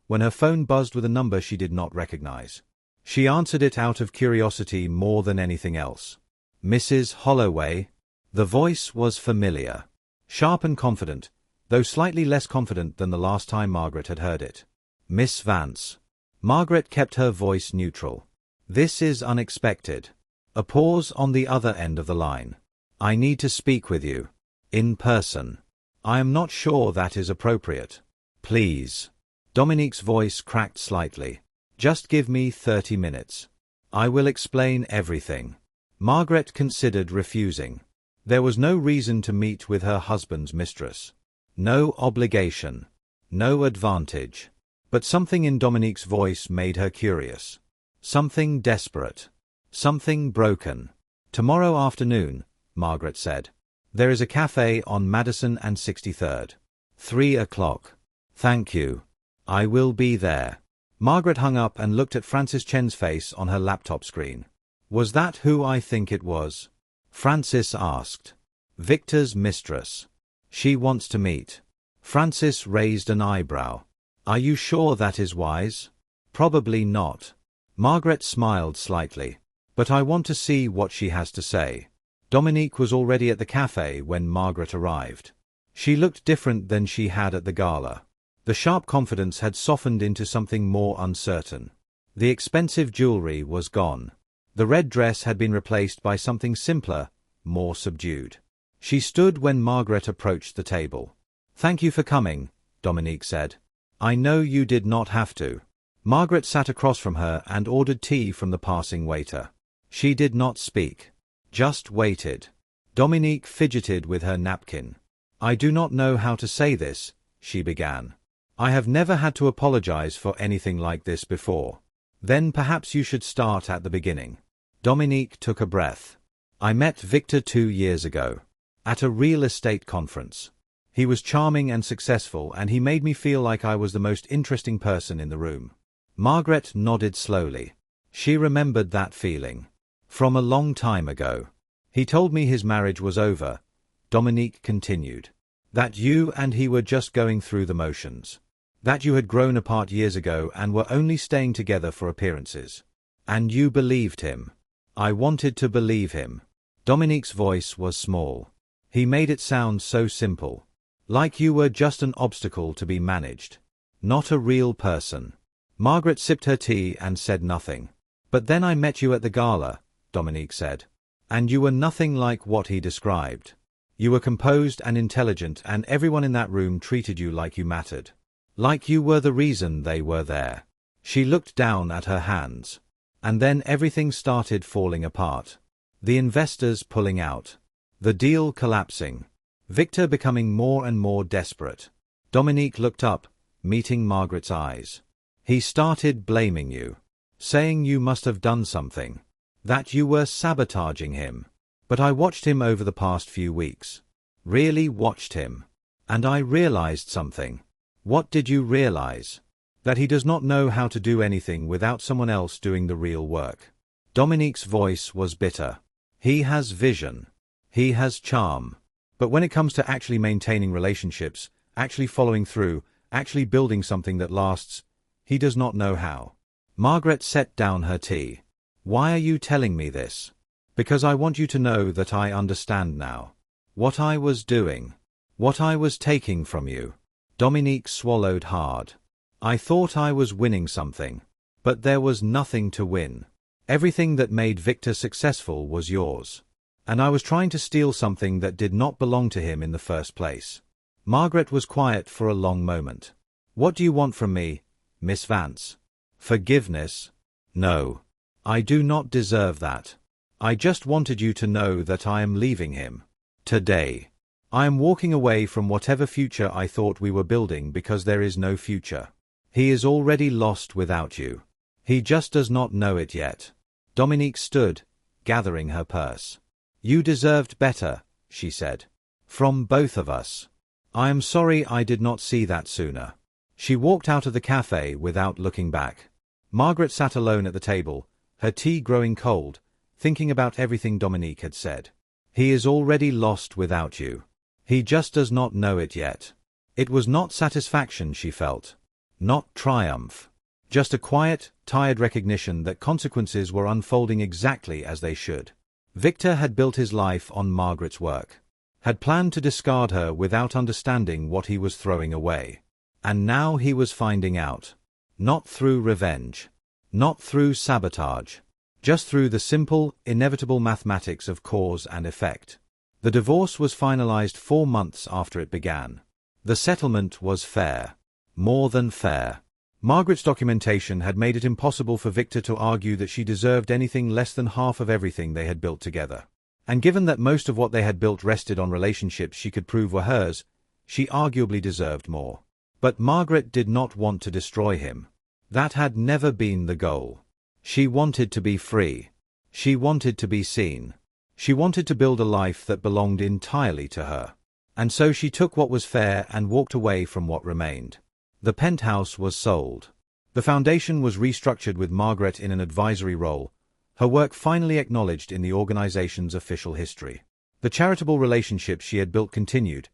when her phone buzzed with a number she did not recognize. She answered it out of curiosity more than anything else. Mrs. Holloway? The voice was familiar. Sharp and confident, though slightly less confident than the last time Margaret had heard it. Miss Vance. Margaret kept her voice neutral. This is unexpected. A pause on the other end of the line. I need to speak with you. In person. I am not sure that is appropriate. Please. Dominique's voice cracked slightly. Just give me 30 minutes. I will explain everything. Margaret considered refusing. There was no reason to meet with her husband's mistress. No obligation. No advantage. But something in Dominique's voice made her curious. Something desperate. Something broken. Tomorrow afternoon, Margaret said. There is a cafe on Madison and 63rd. 3 o'clock. Thank you. I will be there. Margaret hung up and looked at Frances Chen's face on her laptop screen. Was that who I think it was? Frances asked. Victor's mistress. She wants to meet. Frances raised an eyebrow. Are you sure that is wise? Probably not. Margaret smiled slightly. But I want to see what she has to say. Dominique was already at the cafe when Margaret arrived. She looked different than she had at the gala. The sharp confidence had softened into something more uncertain. The expensive jewelry was gone. The red dress had been replaced by something simpler, more subdued. She stood when Margaret approached the table. Thank you for coming, Dominique said. I know you did not have to. Margaret sat across from her and ordered tea from the passing waiter. She did not speak. Just waited. Dominique fidgeted with her napkin. I do not know how to say this, she began. I have never had to apologize for anything like this before. Then perhaps you should start at the beginning. Dominique took a breath. I met Victor 2 years ago. At a real estate conference. He was charming and successful, and he made me feel like I was the most interesting person in the room. Margaret nodded slowly. She remembered that feeling. From a long time ago. He told me his marriage was over, Dominique continued. That you and he were just going through the motions. That you had grown apart years ago and were only staying together for appearances. And you believed him. I wanted to believe him. Dominique's voice was small. He made it sound so simple. Like you were just an obstacle to be managed. Not a real person. Margaret sipped her tea and said nothing. But then I met you at the gala, Dominique said. And you were nothing like what he described. You were composed and intelligent, and everyone in that room treated you like you mattered. Like you were the reason they were there. She looked down at her hands. And then everything started falling apart. The investors pulling out. The deal collapsing. Victor becoming more and more desperate. Dominique looked up, meeting Margaret's eyes. He started blaming you. Saying you must have done something. That you were sabotaging him. But I watched him over the past few weeks. Really watched him. And I realized something. What did you realize? That he does not know how to do anything without someone else doing the real work. Dominique's voice was bitter. He has vision. He has charm. But when it comes to actually maintaining relationships, actually following through, actually building something that lasts, he does not know how. Margaret set down her tea. Why are you telling me this? Because I want you to know that I understand now. What I was doing. What I was taking from you. Dominique swallowed hard. I thought I was winning something. But there was nothing to win. Everything that made Victor successful was yours. And I was trying to steal something that did not belong to him in the first place. Margaret was quiet for a long moment. What do you want from me, Miss Vance? Forgiveness? No. I do not deserve that. I just wanted you to know that I am leaving him. Today. I am walking away from whatever future I thought we were building because there is no future. He is already lost without you. He just does not know it yet. Dominique stood, gathering her purse. You deserved better, she said. From both of us. I am sorry I did not see that sooner. She walked out of the cafe without looking back. Margaret sat alone at the table, her tea growing cold, thinking about everything Dominique had said. He is already lost without you. He just does not know it yet. It was not satisfaction she felt. Not triumph. Just a quiet, tired recognition that consequences were unfolding exactly as they should. Victor had built his life on Margaret's work. Had planned to discard her without understanding what he was throwing away. And now he was finding out. Not through revenge. Not through sabotage. Just through the simple, inevitable mathematics of cause and effect. The divorce was finalized 4 months after it began. The settlement was fair. More than fair. Margaret's documentation had made it impossible for Victor to argue that she deserved anything less than half of everything they had built together. And given that most of what they had built rested on relationships she could prove were hers, she arguably deserved more. But Margaret did not want to destroy him. That had never been the goal. She wanted to be free. She wanted to be seen. She wanted to build a life that belonged entirely to her. And so she took what was fair and walked away from what remained. The penthouse was sold. The foundation was restructured with Margaret in an advisory role, her work finally acknowledged in the organization's official history. The charitable relationships she had built continued,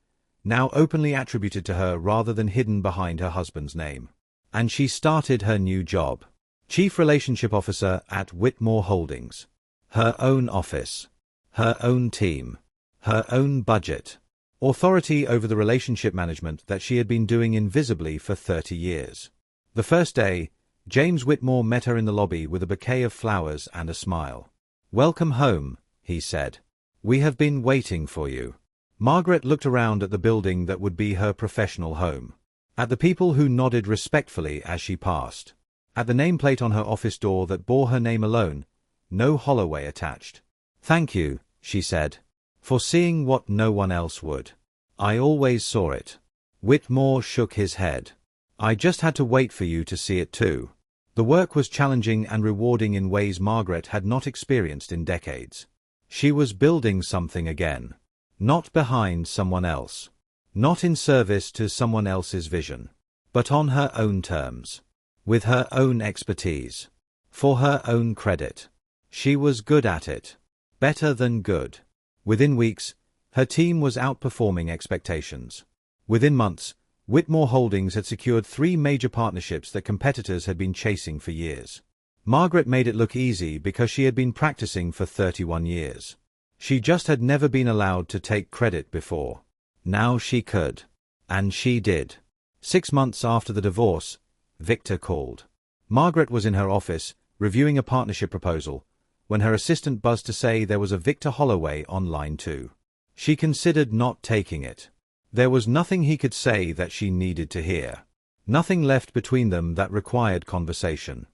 now openly attributed to her rather than hidden behind her husband's name. And she started her new job. Chief Relationship Officer at Whitmore Holdings. Her own office. Her own team. Her own budget. Authority over the relationship management that she had been doing invisibly for 30 years. The first day, James Whitmore met her in the lobby with a bouquet of flowers and a smile. "Welcome home," he said. "We have been waiting for you." Margaret looked around at the building that would be her professional home. At the people who nodded respectfully as she passed. At the nameplate on her office door that bore her name alone, no Holloway attached. "Thank you," she said, "for seeing what no one else would. I always saw it." Whitmore shook his head. "I just had to wait for you to see it too." The work was challenging and rewarding in ways Margaret had not experienced in decades. She was building something again. Not behind someone else. Not in service to someone else's vision. But on her own terms. With her own expertise. For her own credit. She was good at it. Better than good. Within weeks, her team was outperforming expectations. Within months, Whitmore Holdings had secured 3 major partnerships that competitors had been chasing for years. Margaret made it look easy because she had been practicing for 31 years. She just had never been allowed to take credit before. Now she could. And she did. 6 months after the divorce, Victor called. Margaret was in her office, reviewing a partnership proposal, when her assistant buzzed to say there was a Victor Holloway on line 2. She considered not taking it. There was nothing he could say that she needed to hear. Nothing left between them that required conversation.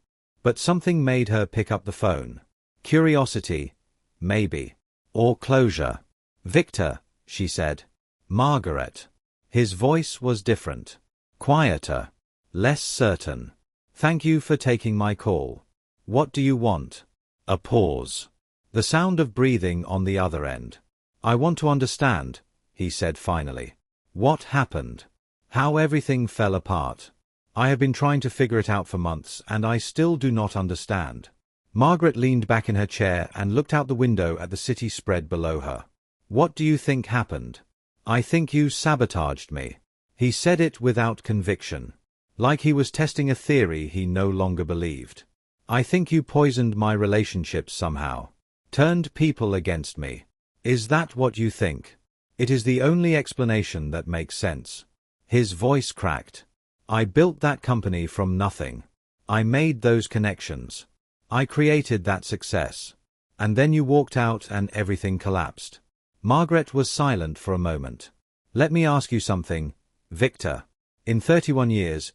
But something made her pick up the phone. Curiosity, maybe. Or closure. "Victor," she said. "Margaret." His voice was different. Quieter. Less certain. "Thank you for taking my call. What do you want?" A pause. The sound of breathing on the other end. "I want to understand," he said finally. "What happened? How everything fell apart. I have been trying to figure it out for months, and I still do not understand." Margaret leaned back in her chair and looked out the window at the city spread below her. "What do you think happened?" "I think you sabotaged me." He said it without conviction. Like he was testing a theory he no longer believed. "I think you poisoned my relationships somehow. Turned people against me. Is that what you think?" "It is the only explanation that makes sense." His voice cracked. "I built that company from nothing. I made those connections. I created that success. And then you walked out and everything collapsed." Margaret was silent for a moment. "Let me ask you something, Victor. In 31 years,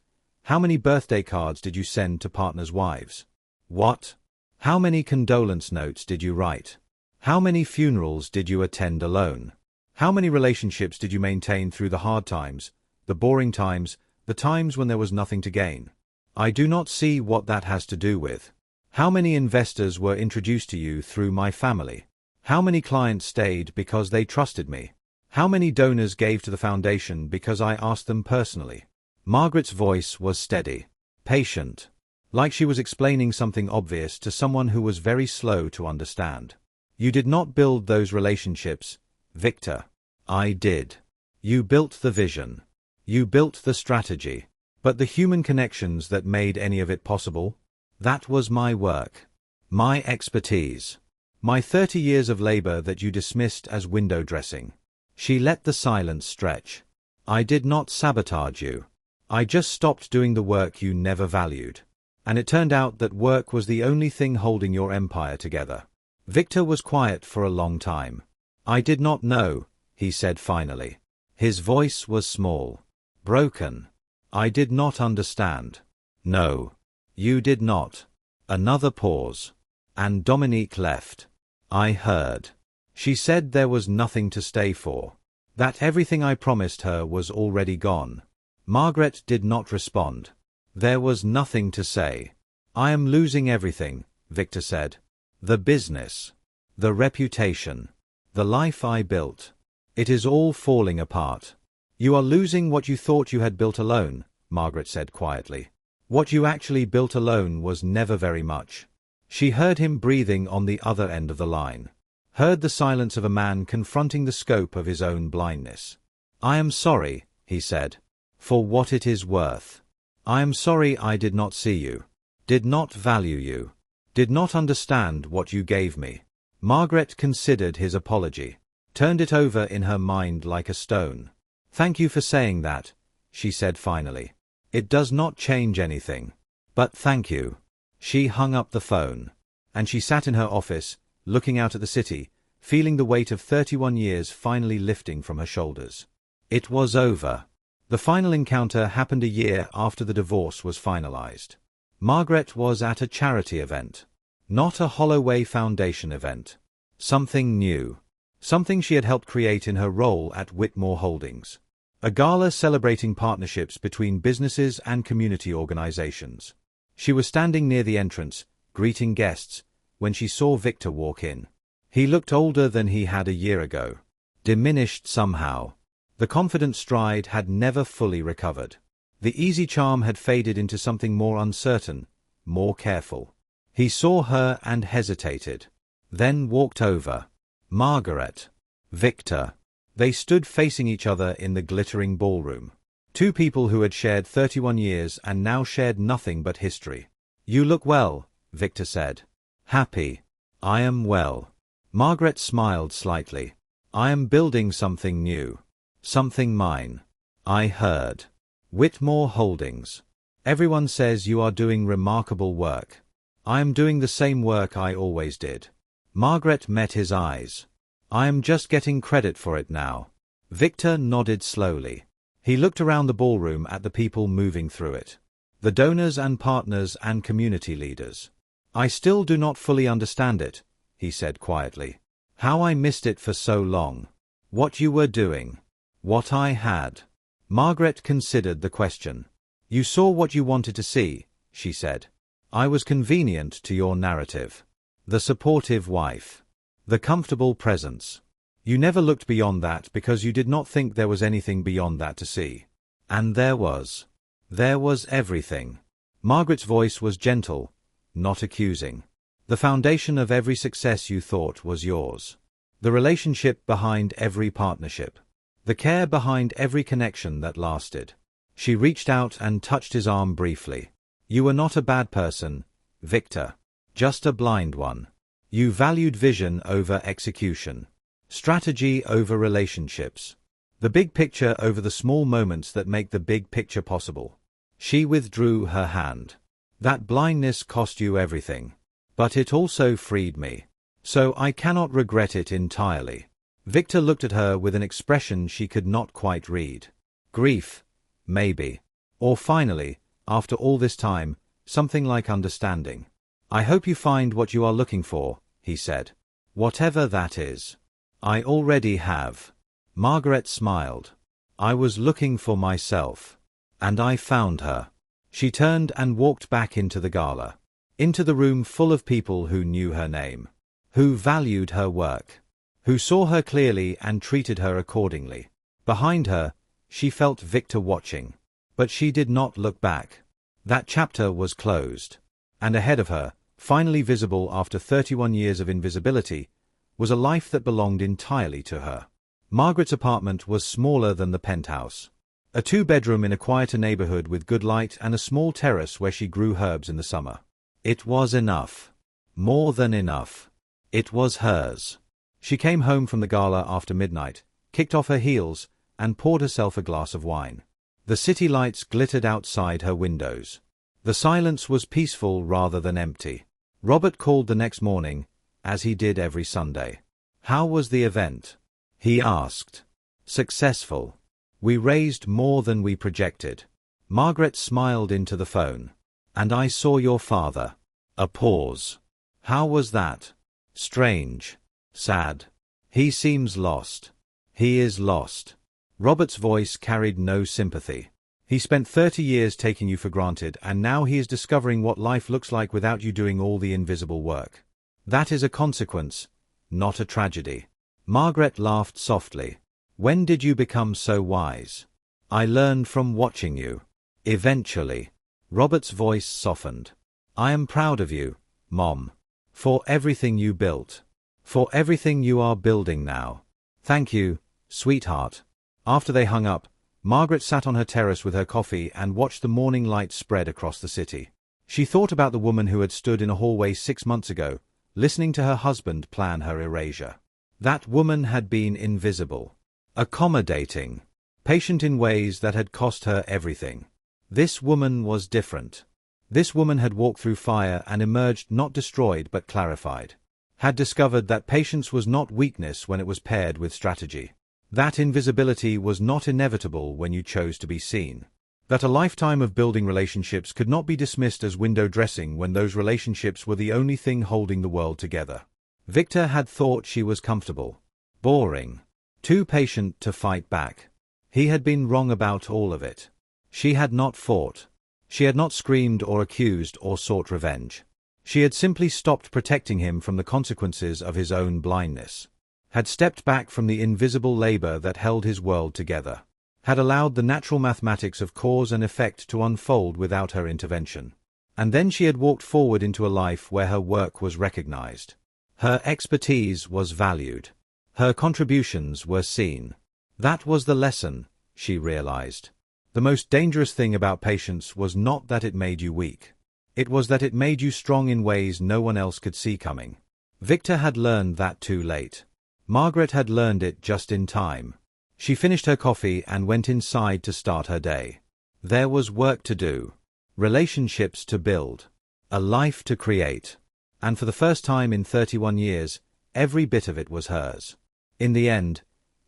how many birthday cards did you send to partners' wives? What? How many condolence notes did you write? How many funerals did you attend alone? How many relationships did you maintain through the hard times, the boring times, the times when there was nothing to gain? I do not see what that has to do with. How many investors were introduced to you through my family? How many clients stayed because they trusted me? How many donors gave to the foundation because I asked them personally?" Margaret's voice was steady, patient, like she was explaining something obvious to someone who was very slow to understand. You did not build those relationships, Victor. I did. You built the vision. You built the strategy. But the human connections that made any of it possible? That was my work. My expertise. My 30 years of labor that you dismissed as window dressing. She let the silence stretch. I did not sabotage you. I just stopped doing the work you never valued. And it turned out that work was the only thing holding your empire together. Victor was quiet for a long time. I did not know, he said finally. His voice was small. Broken. I did not understand. No. You did not. Another pause. And Dominique left. I heard. She said there was nothing to stay for. That everything I promised her was already gone. Margaret did not respond. There was nothing to say. I am losing everything, Victor said. The business. The reputation. The life I built. It is all falling apart. You are losing what you thought you had built alone, Margaret said quietly. What you actually built alone was never very much. She heard him breathing on the other end of the line. Heard the silence of a man confronting the scope of his own blindness. I am sorry, he said. For what it is worth. I am sorry I did not see you. Did not value you. Did not understand what you gave me. Margaret considered his apology. Turned it over in her mind like a stone. Thank you for saying that, she said finally. It does not change anything. But thank you. She hung up the phone. And she sat in her office, looking out at the city, feeling the weight of 31 years finally lifting from her shoulders. It was over. The final encounter happened a year after the divorce was finalized. Margaret was at a charity event. Not a Holloway Foundation event. Something new. Something she had helped create in her role at Whitmore Holdings. A gala celebrating partnerships between businesses and community organizations. She was standing near the entrance, greeting guests, when she saw Victor walk in. He looked older than he had a year ago. Diminished somehow. The confident stride had never fully recovered. The easy charm had faded into something more uncertain, more careful. He saw her and hesitated. Then walked over. Margaret. Victor. They stood facing each other in the glittering ballroom. Two people who had shared 31 years and now shared nothing but history. You look well, Victor said. Happy. I am well. Margaret smiled slightly. I am building something new. Something mine. I heard. Whitmore Holdings. Everyone says you are doing remarkable work. I am doing the same work I always did. Margaret met his eyes. I am just getting credit for it now. Victor nodded slowly. He looked around the ballroom at the people moving through it. The donors and partners and community leaders. I still do not fully understand it, he said quietly. How I missed it for so long. What you were doing. What I had. Margaret considered the question. You saw what you wanted to see, she said. I was convenient to your narrative. The supportive wife. The comfortable presence. You never looked beyond that because you did not think there was anything beyond that to see. And there was. There was everything. Margaret's voice was gentle, not accusing. The foundation of every success you thought was yours. The relationship behind every partnership. The care behind every connection that lasted. She reached out and touched his arm briefly. You were not a bad person, Victor. Just a blind one. You valued vision over execution. Strategy over relationships. The big picture over the small moments that make the big picture possible. She withdrew her hand. That blindness cost you everything. But it also freed me. So I cannot regret it entirely. Victor looked at her with an expression she could not quite read. Grief, maybe. Or finally, after all this time, something like understanding. I hope you find what you are looking for, he said. Whatever that is. I already have. Margaret smiled. I was looking for myself. And I found her. She turned and walked back into the gala. Into the room full of people who knew her name. Who valued her work. Who saw her clearly and treated her accordingly. Behind her, she felt Victor watching. But she did not look back. That chapter was closed. And ahead of her, finally visible after 31 years of invisibility, was a life that belonged entirely to her. Margaret's apartment was smaller than the penthouse. A two-bedroom in a quieter neighborhood with good light and a small terrace where she grew herbs in the summer. It was enough. More than enough. It was hers. She came home from the gala after midnight, kicked off her heels, and poured herself a glass of wine. The city lights glittered outside her windows. The silence was peaceful rather than empty. Robert called the next morning, as he did every Sunday. "How was the event?" he asked. "Successful. We raised more than we projected." Margaret smiled into the phone. "And I saw your father." A pause. "How was that?" "Strange. Sad. He seems lost." "He is lost." Robert's voice carried no sympathy. "He spent 30 years taking you for granted, and now he is discovering what life looks like without you doing all the invisible work. That is a consequence, not a tragedy." Margaret laughed softly. "When did you become so wise?" "I learned from watching you." "Eventually." Robert's voice softened. "I am proud of you, Mom. For everything you built. For everything you are building now." "Thank you, sweetheart." After they hung up, Margaret sat on her terrace with her coffee and watched the morning light spread across the city. She thought about the woman who had stood in a hallway 6 months ago, listening to her husband plan her erasure. That woman had been invisible. Accommodating. Patient in ways that had cost her everything. This woman was different. This woman had walked through fire and emerged not destroyed but clarified. Had discovered that patience was not weakness when it was paired with strategy. That invisibility was not inevitable when you chose to be seen. That a lifetime of building relationships could not be dismissed as window dressing when those relationships were the only thing holding the world together. Victor had thought she was comfortable. Boring. Too patient to fight back. He had been wrong about all of it. She had not fought. She had not screamed or accused or sought revenge. She had simply stopped protecting him from the consequences of his own blindness. Had stepped back from the invisible labor that held his world together. Had allowed the natural mathematics of cause and effect to unfold without her intervention. And then she had walked forward into a life where her work was recognized. Her expertise was valued. Her contributions were seen. That was the lesson, she realized. The most dangerous thing about patience was not that it made you weak. It was that it made you strong in ways no one else could see coming. Victor had learned that too late. Margaret had learned it just in time. She finished her coffee and went inside to start her day. There was work to do. Relationships to build. A life to create. And for the first time in 31 years, every bit of it was hers. In the end,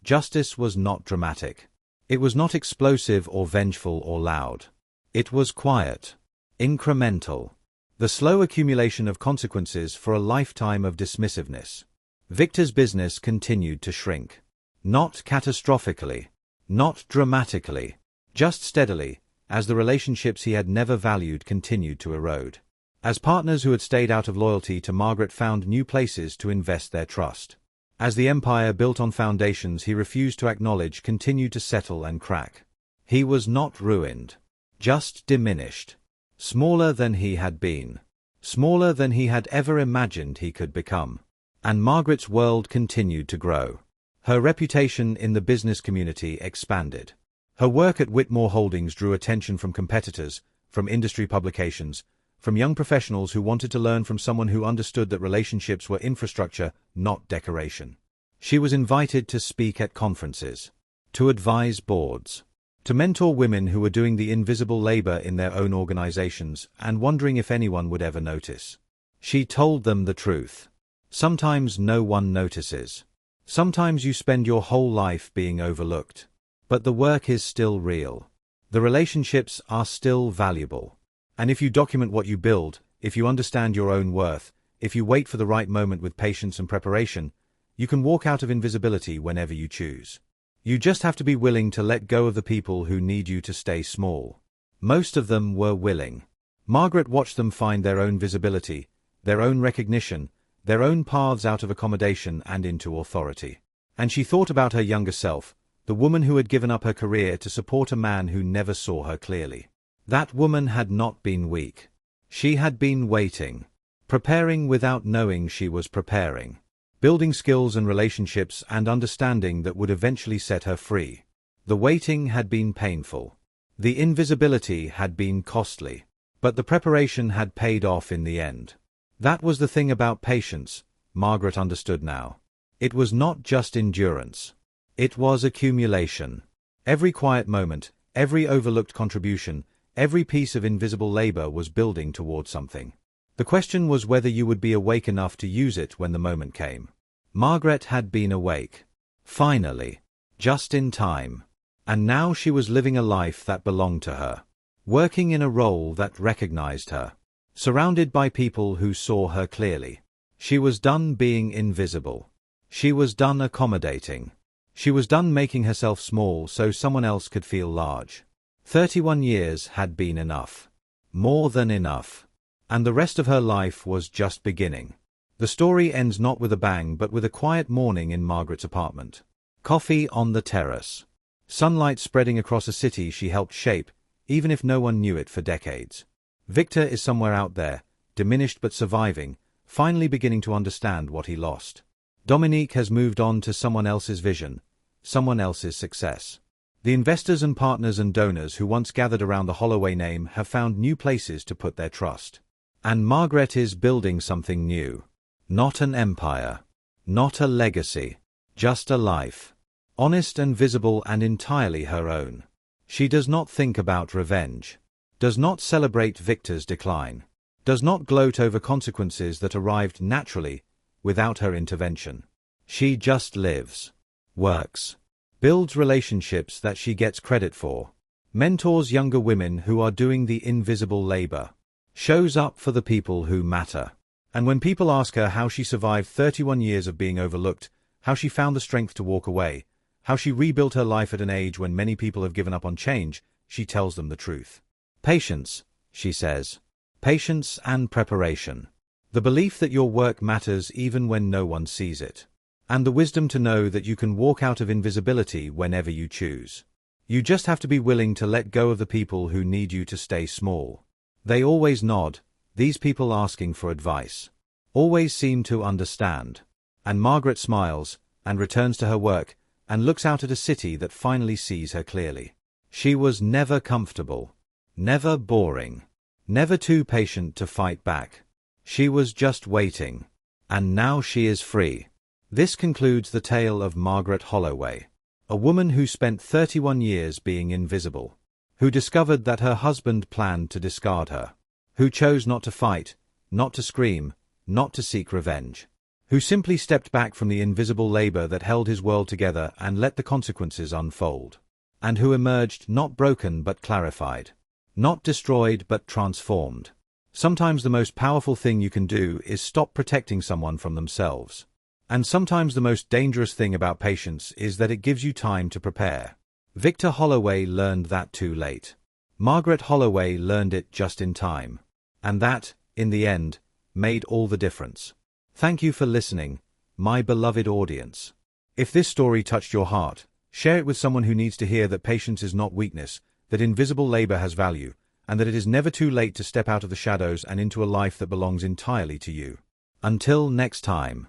justice was not dramatic. It was not explosive or vengeful or loud. It was quiet. Incremental. The slow accumulation of consequences for a lifetime of dismissiveness. Victor's business continued to shrink. Not catastrophically. Not dramatically. Just steadily, as the relationships he had never valued continued to erode. As partners who had stayed out of loyalty to Margaret found new places to invest their trust. As the empire built on foundations he refused to acknowledge continued to settle and crack. He was not ruined. Just diminished. Smaller than he had been. Smaller than he had ever imagined he could become. And Margaret's world continued to grow. Her reputation in the business community expanded. Her work at Whitmore Holdings drew attention from competitors, from industry publications, from young professionals who wanted to learn from someone who understood that relationships were infrastructure, not decoration. She was invited to speak at conferences, to advise boards, to mentor women who were doing the invisible labor in their own organizations and wondering if anyone would ever notice. She told them the truth. Sometimes no one notices. Sometimes you spend your whole life being overlooked. But the work is still real. The relationships are still valuable. And if you document what you build, if you understand your own worth, if you wait for the right moment with patience and preparation, you can walk out of invisibility whenever you choose. You just have to be willing to let go of the people who need you to stay small. Most of them were willing. Margaret watched them find their own visibility, their own recognition, their own paths out of accommodation and into authority. And she thought about her younger self, the woman who had given up her career to support a man who never saw her clearly. That woman had not been weak. She had been waiting. Preparing without knowing she was preparing. building skills and relationships and understanding that would eventually set her free. The waiting had been painful. The invisibility had been costly. But the preparation had paid off in the end. That was the thing about patience, Margaret understood now. It was not just endurance. It was accumulation. Every quiet moment, every overlooked contribution, every piece of invisible labor was building toward something. The question was whether you would be awake enough to use it when the moment came. Margaret had been awake. Finally. Just in time. And now she was living a life that belonged to her. Working in a role that recognized her. Surrounded by people who saw her clearly. She was done being invisible. She was done accommodating. She was done making herself small so someone else could feel large. 31 years had been enough. More than enough. And the rest of her life was just beginning. The story ends not with a bang but with a quiet morning in Margaret's apartment. Coffee on the terrace. Sunlight spreading across a city she helped shape, even if no one knew it for decades. Victor is somewhere out there, diminished but surviving, finally beginning to understand what he lost. Dominique has moved on to someone else's vision, someone else's success. The investors and partners and donors who once gathered around the Holloway name have found new places to put their trust. And Margaret is building something new. Not an empire. Not a legacy. Just a life. Honest and visible and entirely her own. She does not think about revenge. Does not celebrate Victor's decline. Does not gloat over consequences that arrived naturally, without her intervention. She just lives. Works. Builds relationships that she gets credit for. Mentors younger women who are doing the invisible labor. Shows up for the people who matter. And when people ask her how she survived 31 years of being overlooked, how she found the strength to walk away, how she rebuilt her life at an age when many people have given up on change, she tells them the truth. Patience, she says. Patience and preparation. The belief that your work matters even when no one sees it. And the wisdom to know that you can walk out of invisibility whenever you choose. You just have to be willing to let go of the people who need you to stay small. They always nod, these people asking for advice. Always seem to understand. And Margaret smiles, and returns to her work, and looks out at a city that finally sees her clearly. She was never comfortable. Never boring. Never too patient to fight back. She was just waiting. And now she is free. This concludes the tale of Margaret Holloway. A woman who spent 31 years being invisible. Who discovered that her husband planned to discard her. Who chose not to fight, not to scream, not to seek revenge. Who simply stepped back from the invisible labor that held his world together and let the consequences unfold. And who emerged not broken but clarified. Not destroyed but transformed. Sometimes the most powerful thing you can do is stop protecting someone from themselves. And sometimes the most dangerous thing about patience is that it gives you time to prepare. Victor Holloway learned that too late. Margaret Holloway learned it just in time. And that, in the end, made all the difference. Thank you for listening, my beloved audience. If this story touched your heart, share it with someone who needs to hear that patience is not weakness, that invisible labor has value, and that it is never too late to step out of the shadows and into a life that belongs entirely to you. Until next time.